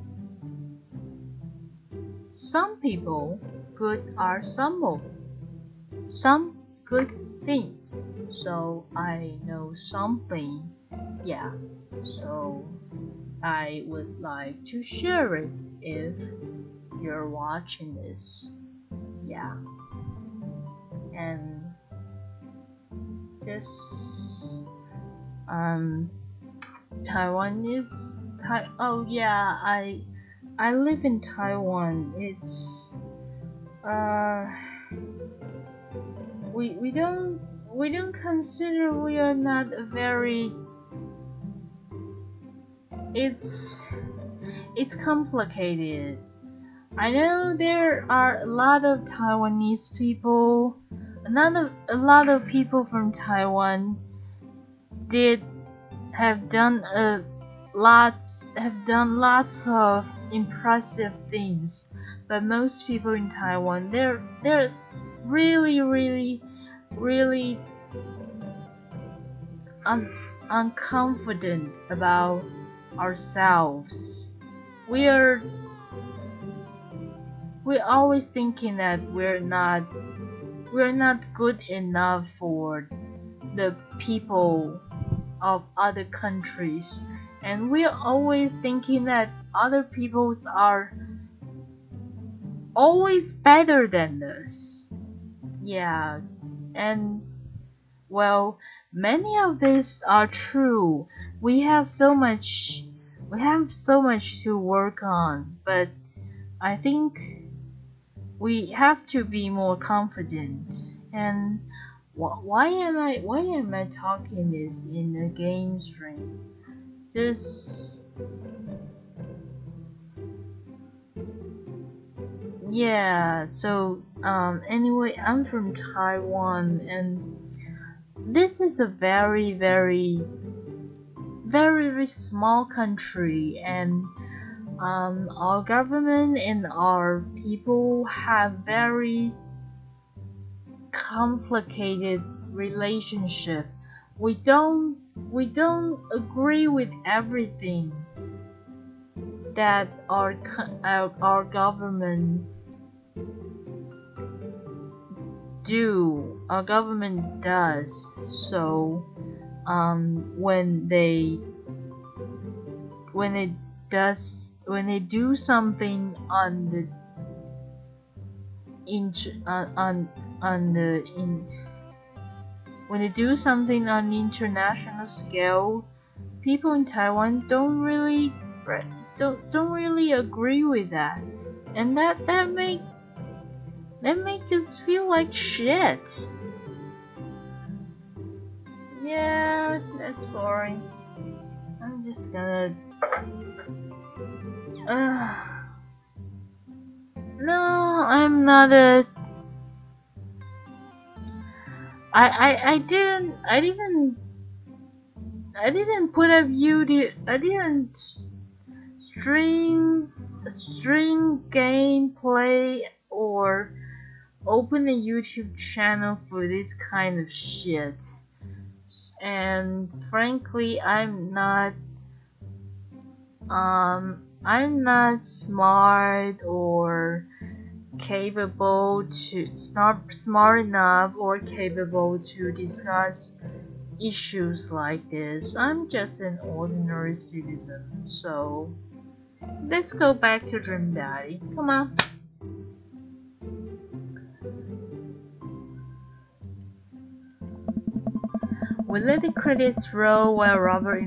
some people good are some good things. So I know something Yeah, so I would like to share it if you're watching this. Yeah, and just Taiwan is oh yeah, I live in Taiwan. It's we don't consider we are not a very it's complicated. I know there are a lot of Taiwanese people, a lot of people from Taiwan have done lots of impressive things, but most people in Taiwan they're really unconfident about ourselves. We're always thinking that we're not good enough for the people of other countries, and we're always thinking that other peoples are always better than us. Yeah, and well, many of these are true. We have so much to work on, but I think we have to be more confident. And why am I talking this in a game stream? Just yeah. So anyway, I'm from Taiwan, and this is a very small country, and our government and our people have very complicated relationship. We don't agree with everything that our government does. So when they do something on the when they do something on the international scale, people in Taiwan don't really agree with that, and that make us feel like shit. Yeah, that's boring. I'm just gonna no, I'm not a I didn't put up YouTube. I didn't stream gameplay or open a YouTube channel for this kind of shit. And frankly, I'm not smart or capable to smart enough or capable to discuss issues like this. I'm just an ordinary citizen. So let's go back to Dream Daddy. Come on. We let the credits roll while Robert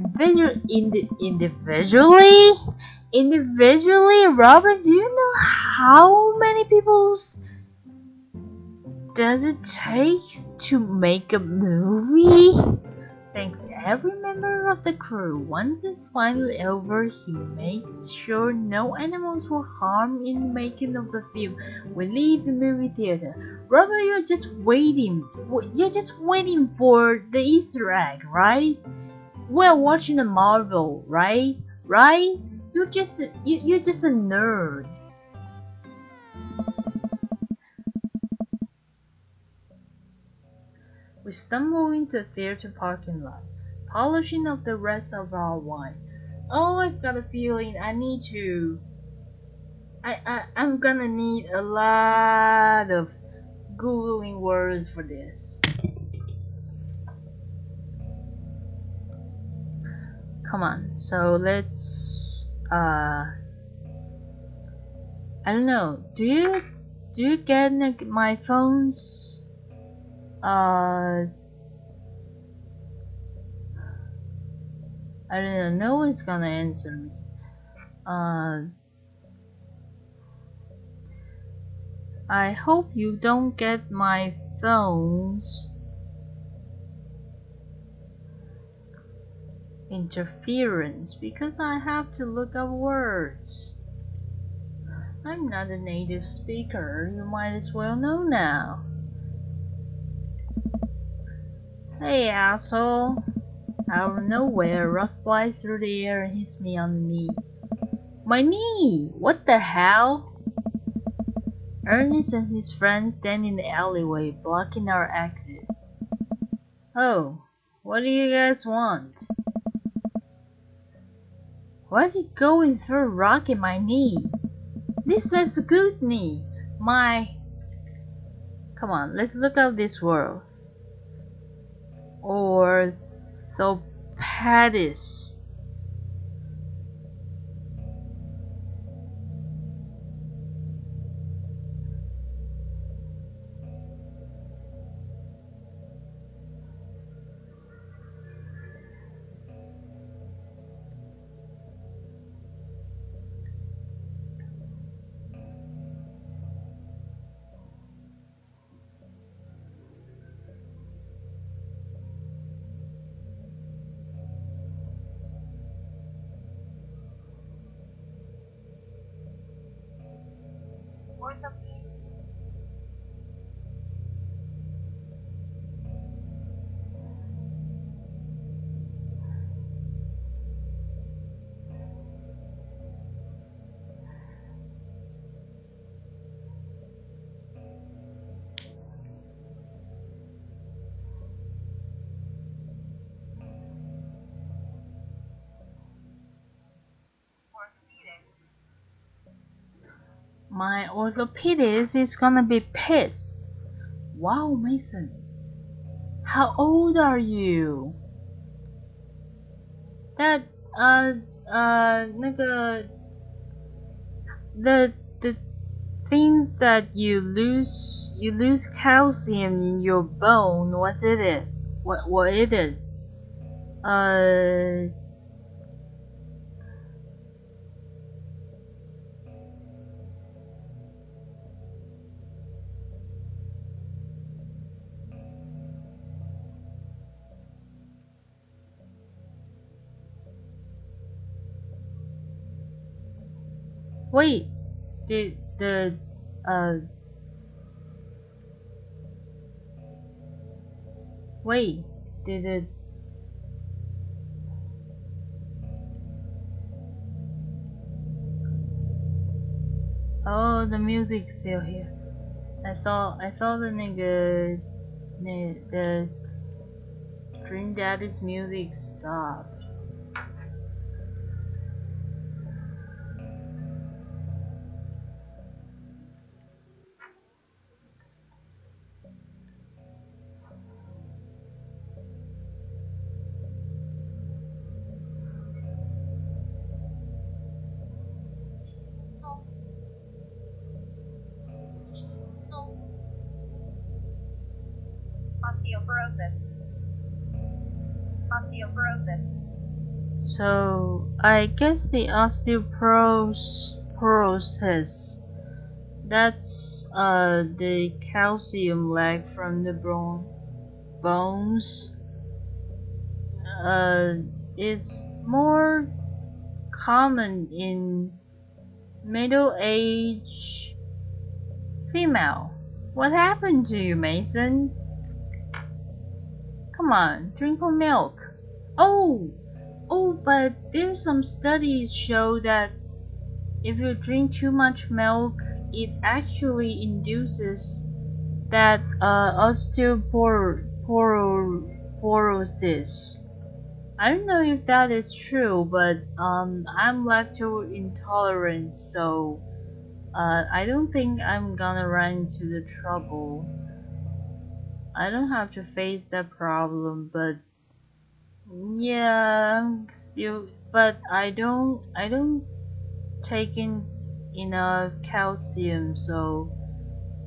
individually, Robert, do you know how many people does it take to make a movie? Thanks every member of the crew. Once it's finally over, he makes sure no animals were harmed in the making of the film. We leave the movie theater. Robert, you're just waiting for the Easter egg, right? We're watching a Marvel, right? You're just a nerd. We stumble into the theater parking lot, polishing off the rest of our wine. Oh, I've got a feeling I'm gonna need a lot of Googling words for this. come on. So let's I don't know. Do you get my phone's I don't know. No one's gonna answer me. I hope you don't get my phone's interference because I have to look up words. I'm not a native speaker, you might as well know now. Hey asshole. Out of nowhere, a rock flies through the air and hits me on the knee. My knee! What the hell? Ernest and his friends stand in the alleyway, blocking our exit. Oh, what do you guys want? Why'd you go and throw a rock at my knee? This was a good knee. Come on, let's look up this word. Orthopedist. My orthopedist is gonna be pissed. Wow, Mason. How old are you? That, the things that you lose calcium in your bone, what it is? Wait, did the oh, the music's still here. I thought the Dream Daddy's music stopped. Osteoporosis. So I guess the osteoporosis, that's the calcium lack from the bones. It's more common in middle-aged female. What happened to you, Mason? Come on, drink more milk. Oh, but there's some studies show that if you drink too much milk, it actually induces that osteoporosis. I don't know if that is true, but I'm lactose intolerant, so I don't think I'm gonna run into the trouble. I don't have to face that problem, but Yeah, I'm still, but I don't take in enough calcium, so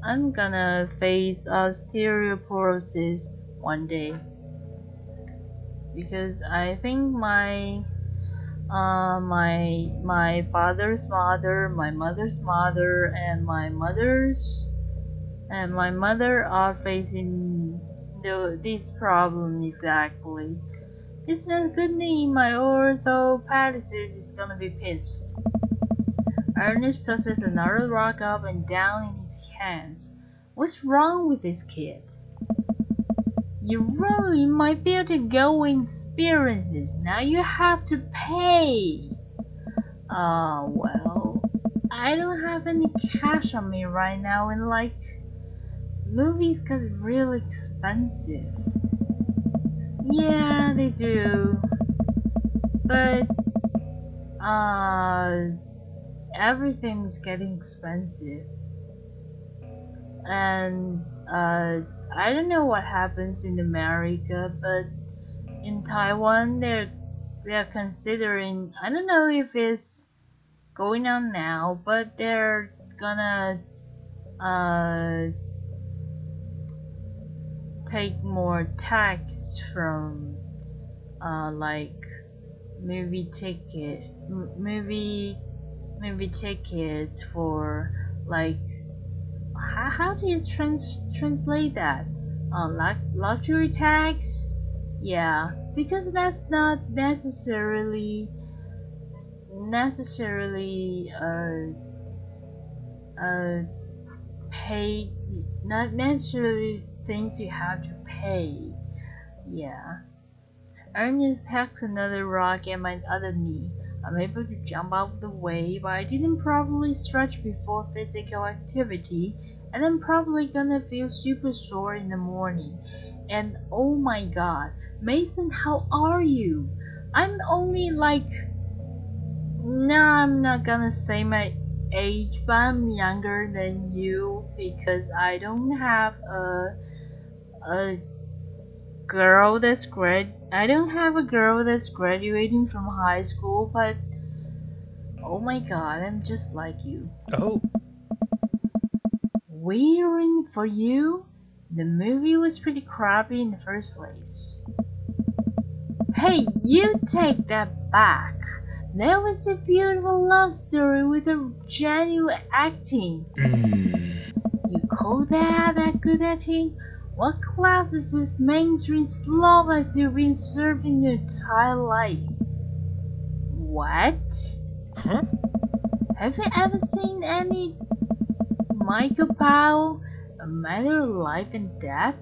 I'm gonna face osteoporosis one day, because I think my father's mother, my mother's mother, and my mother are facing this problem exactly. This means good name, my orthopedist is gonna be pissed. Ernest tosses another rock up and down in his hands. What's wrong with this kid? You ruined my beauty-going experiences. Now you have to pay. Well, I don't have any cash on me right now, and movies get really expensive. Yeah, they do. But, everything's getting expensive. And, I don't know what happens in America, but in Taiwan, they're considering, I don't know if it's going on now, but they're gonna, take more tax from movie tickets for how do you translate that? Luxury tax? Yeah, because that's not necessarily paid, not necessarily things you have to pay. Yeah. Ernest hacks another rock at my other knee. I'm able to jump out of the way, but I didn't properly stretch before physical activity, and I'm probably gonna feel super sore in the morning. And oh my god, Mason, how are you? I'm only I'm not gonna say my age, but I'm younger than you because I don't have a girl that's I don't have a girl that's graduating from high school, but oh my god, I'm just like you. Oh. Wearing for you? The movie was pretty crappy in the first place. Hey, you take that back. That was a beautiful love story with a genuine acting. You call that good acting? What class is this mainstream slob has you been served in your entire life? What? Huh? Have you ever seen any Michael Powell, A Matter of Life and Death,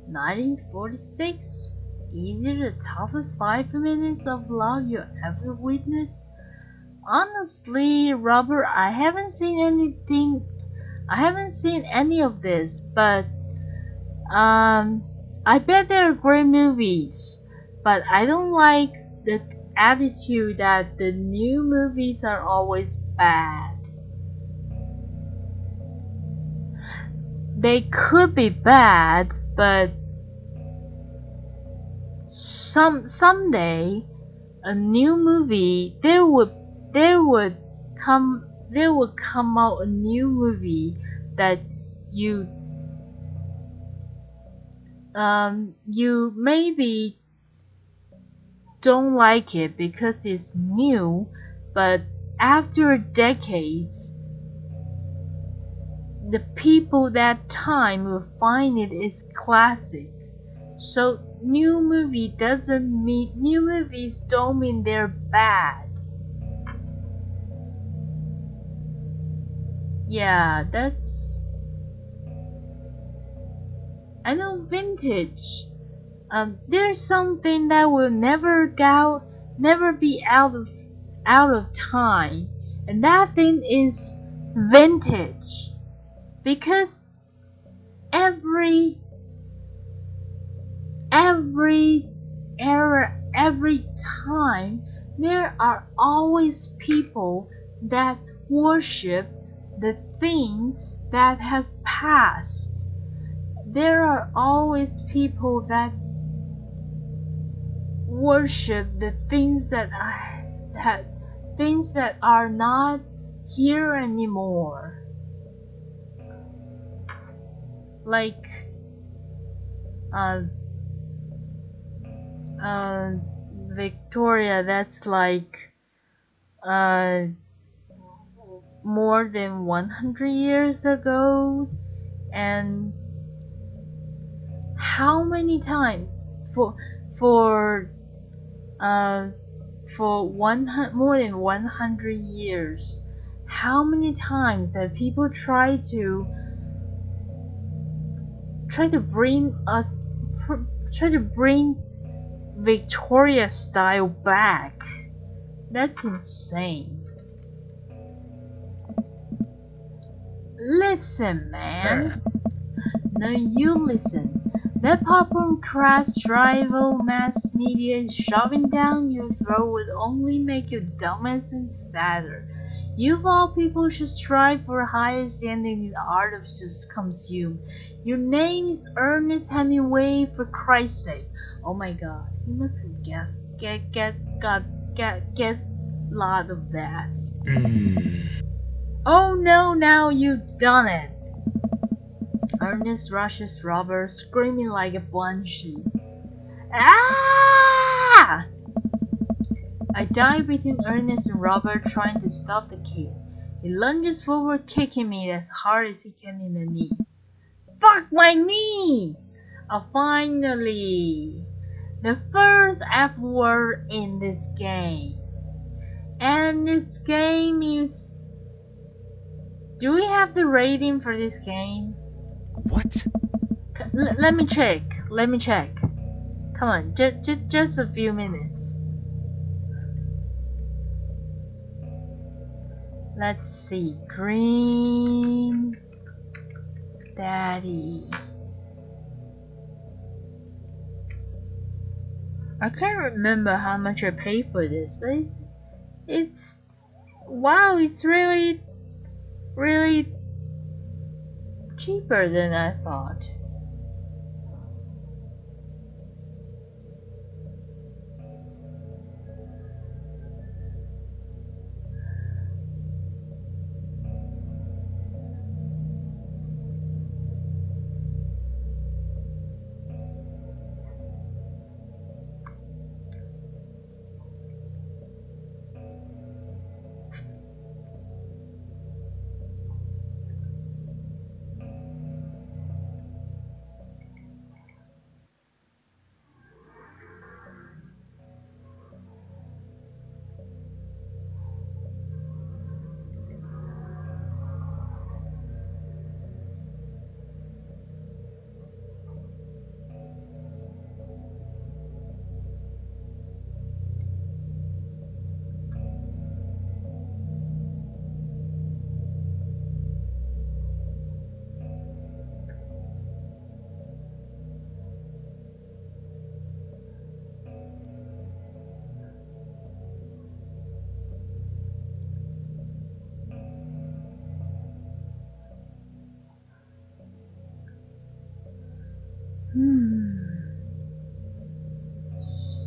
1946? Easily the toughest 5 minutes of love you ever witnessed? Honestly, Robert, I haven't seen any of this, but I bet they're great movies. But I don't like the attitude that the new movies are always bad. They could be bad, but someday a new movie there would come out a new movie that you maybe don't like it because it's new, but after decades the people that time will find it is classic. So new movies don't mean they're bad. Yeah, that's, I know vintage. There's something that will never be out of time, and that thing is vintage. Because every era, every time, there are always people that worship the things that have passed. There are always people that worship the things that are not here anymore. Like Victoria, that's like more than 100 years ago. And how many times for more than 100 years, how many times have people tried to bring Victoria style back? That's insane. Listen, man. No, you listen. That popcorn crash rival mass media is shoving down your throat would only make you dumber and sadder. You of all people should strive for a higher standing in the art of to consume. Your name is Ernest Hemingway, for Christ's sake. Oh my God, he must have gets a lot of that. Oh no, now you've done it. Ernest rushes Robert, screaming like a banshee. Ah! I dive between Ernest and Robert, trying to stop the kid. He lunges forward, kicking me as hard as he can in the knee. Fuck my knee! Finally! The first F word in this game. And this game is... Do we have the rating for this game? What? Let me check. Come on, just a few minutes. Let's see. Dream Daddy. I can't remember how much I paid for this, but it's wow, it's really cheaper than I thought.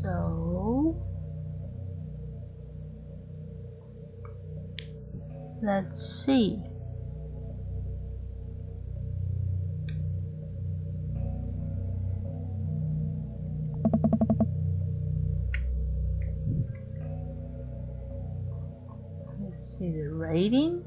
So let's see. Let's see the rating.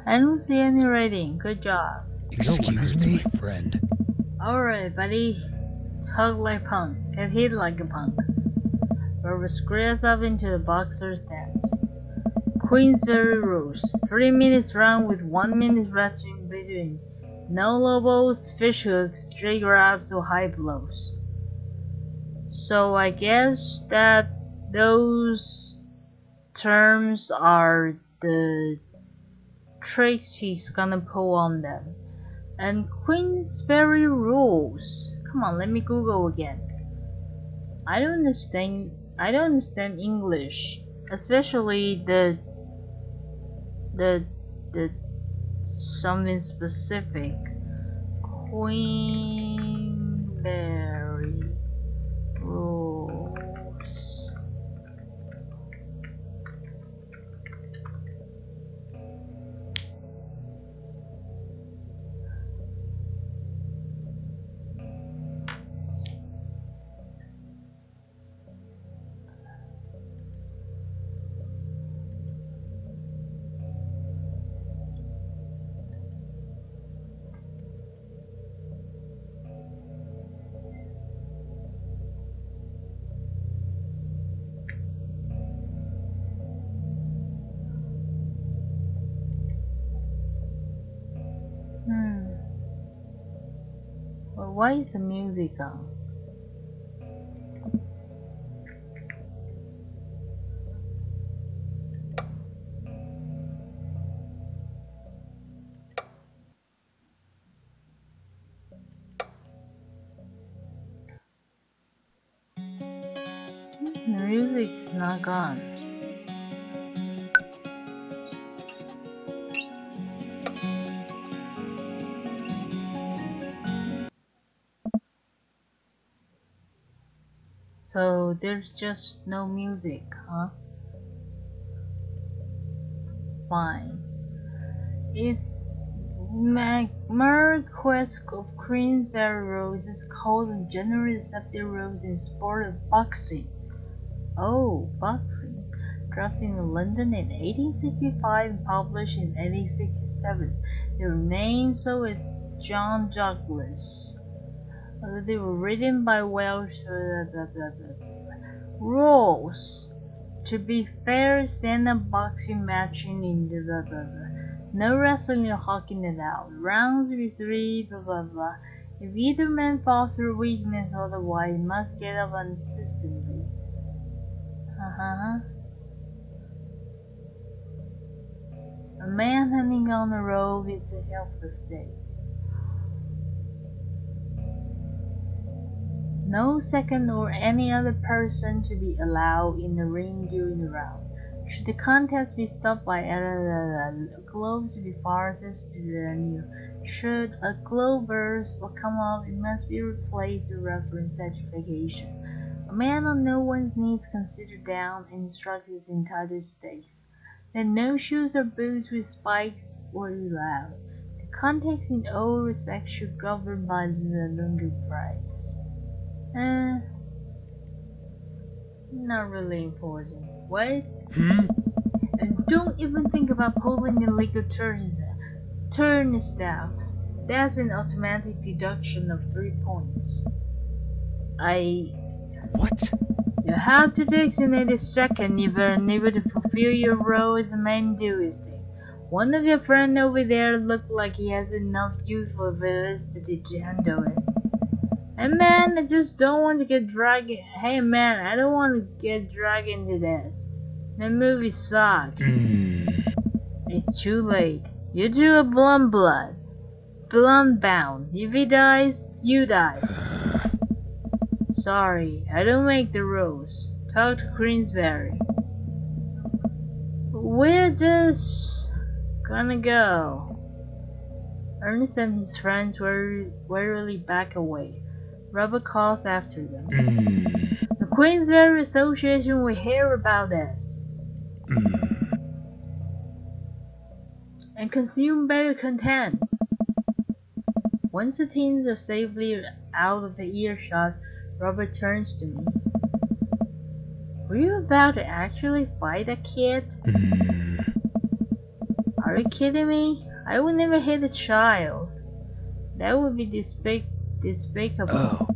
I don't see any rating. Good job. Excuse me, friend. Alright, buddy. Talk like punk. Get hit like a punk. Robert screws up into the boxer stance. Queensberry rules. 3 minutes round with 1 minute rest in between. No low blows, fish hooks, straight grabs, or high blows. So I guess that those terms are the tricks he's gonna pull on them. And Queensberry rules. Come on, let me Google again. I don't understand English, especially the something specific. Queensberry rules. Well, why is the music on? The music's not gone. So there's just no music, huh? Fine. It's Marquess of Queensberry Rose is called a generally accepted rose in sport of boxing. Oh, boxing. Drafted in London in 1865 and published in 1867. Their name so is John Douglas. They were written by Welsh rules. To be fair, stand-up boxing matching in no wrestling or hawking it out. Rounds with 3 If either man falls through weakness, otherwise must get up consistently. A man hanging on a rope is a helpless state. No second or any other person to be allowed in the ring during the round. Should the contest be stopped by gloves to be farthest to the venue. Should a glove burst or come off, it must be replaced with reference certification. A man on no one's knees considered down and instructed his entire stakes. Then no shoes or boots with spikes were allowed. The contest in all respects should govern by the longer price. Not really important. What? And don't even think about pulling illegal turnstile. That's an automatic deduction of 3 points. What? You have to take in 80 seconds if you're unable to fulfill your role as a main duty. One of your friends over there looked like he has enough youthful velocity to handle it. Hey man, I just don't want to get dragged. Hey man, I don't want to get dragged into this. The movie sucks. It's too late. You two are blood. Blood bound. If he dies, you dies. Sorry, I don't make the rules. Talk to Queensberry. We're just gonna go. Ernest and his friends warily back away. Robert calls after them. The Queensberry Association will hear about this and consume better content. Once the teens are safely out of the earshot, Robert turns to me. Were you about to actually fight a kid? Are you kidding me? I would never hit a child. That would be despicable. Oh.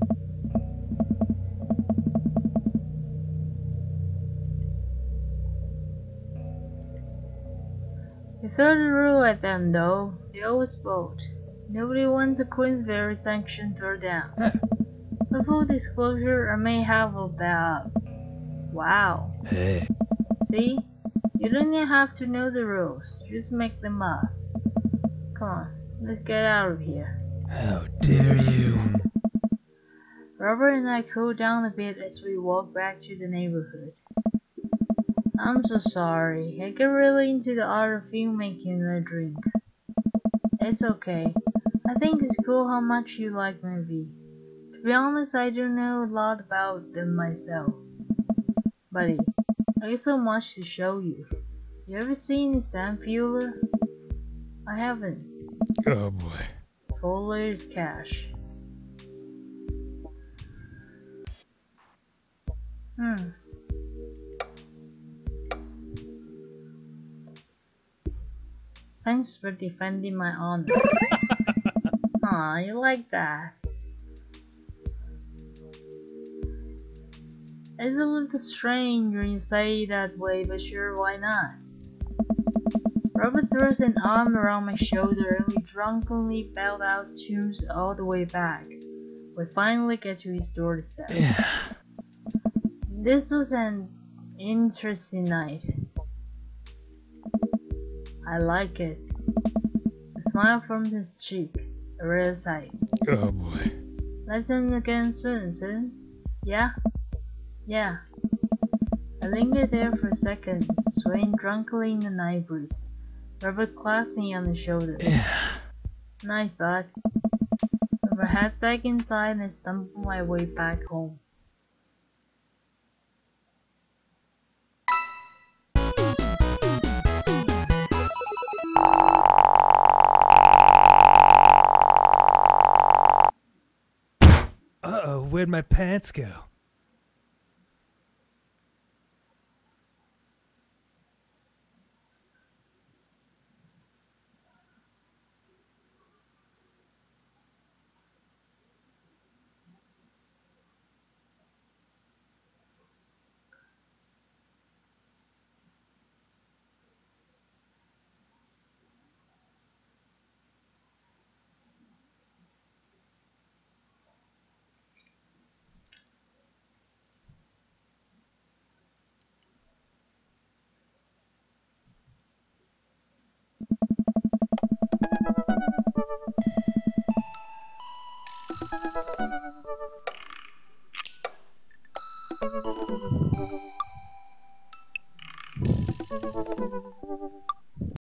You throw the rule at them though. They always vote. Nobody wants a Queensberry sanction thrown down. For full disclosure, I may have about... Wow. Hey. See? You don't even have to know the rules. Just make them up. Come on, let's get out of here. How dare you? Robert and I cool down a bit as we walk back to the neighborhood. I'm so sorry. I get really into the art of filmmaking when I drink. It's okay. I think it's cool how much you like movie. To be honest, I don't know a lot about them myself. Buddy, I got so much to show you. You ever seen Sam Fuller? I haven't. Oh boy. Fuller's cash. Thanks for defending my honor. Aw, you like that? It's a little strange when you say it that way, but sure, why not? Robert throws an arm around my shoulder and we drunkenly belt out tunes all the way back. We finally get to restore the set. Yeah. This was an interesting night. I like it. A smile from his cheek, a rare sight. Oh boy. Lesson again soon, son. Yeah? Yeah. I lingered there for a second, swaying drunkenly in the night breeze. Robert clasped me on the shoulder. Yeah. Night, bud. With our heads back inside, I stumbled my way back home. Uh-oh, where'd my pants go?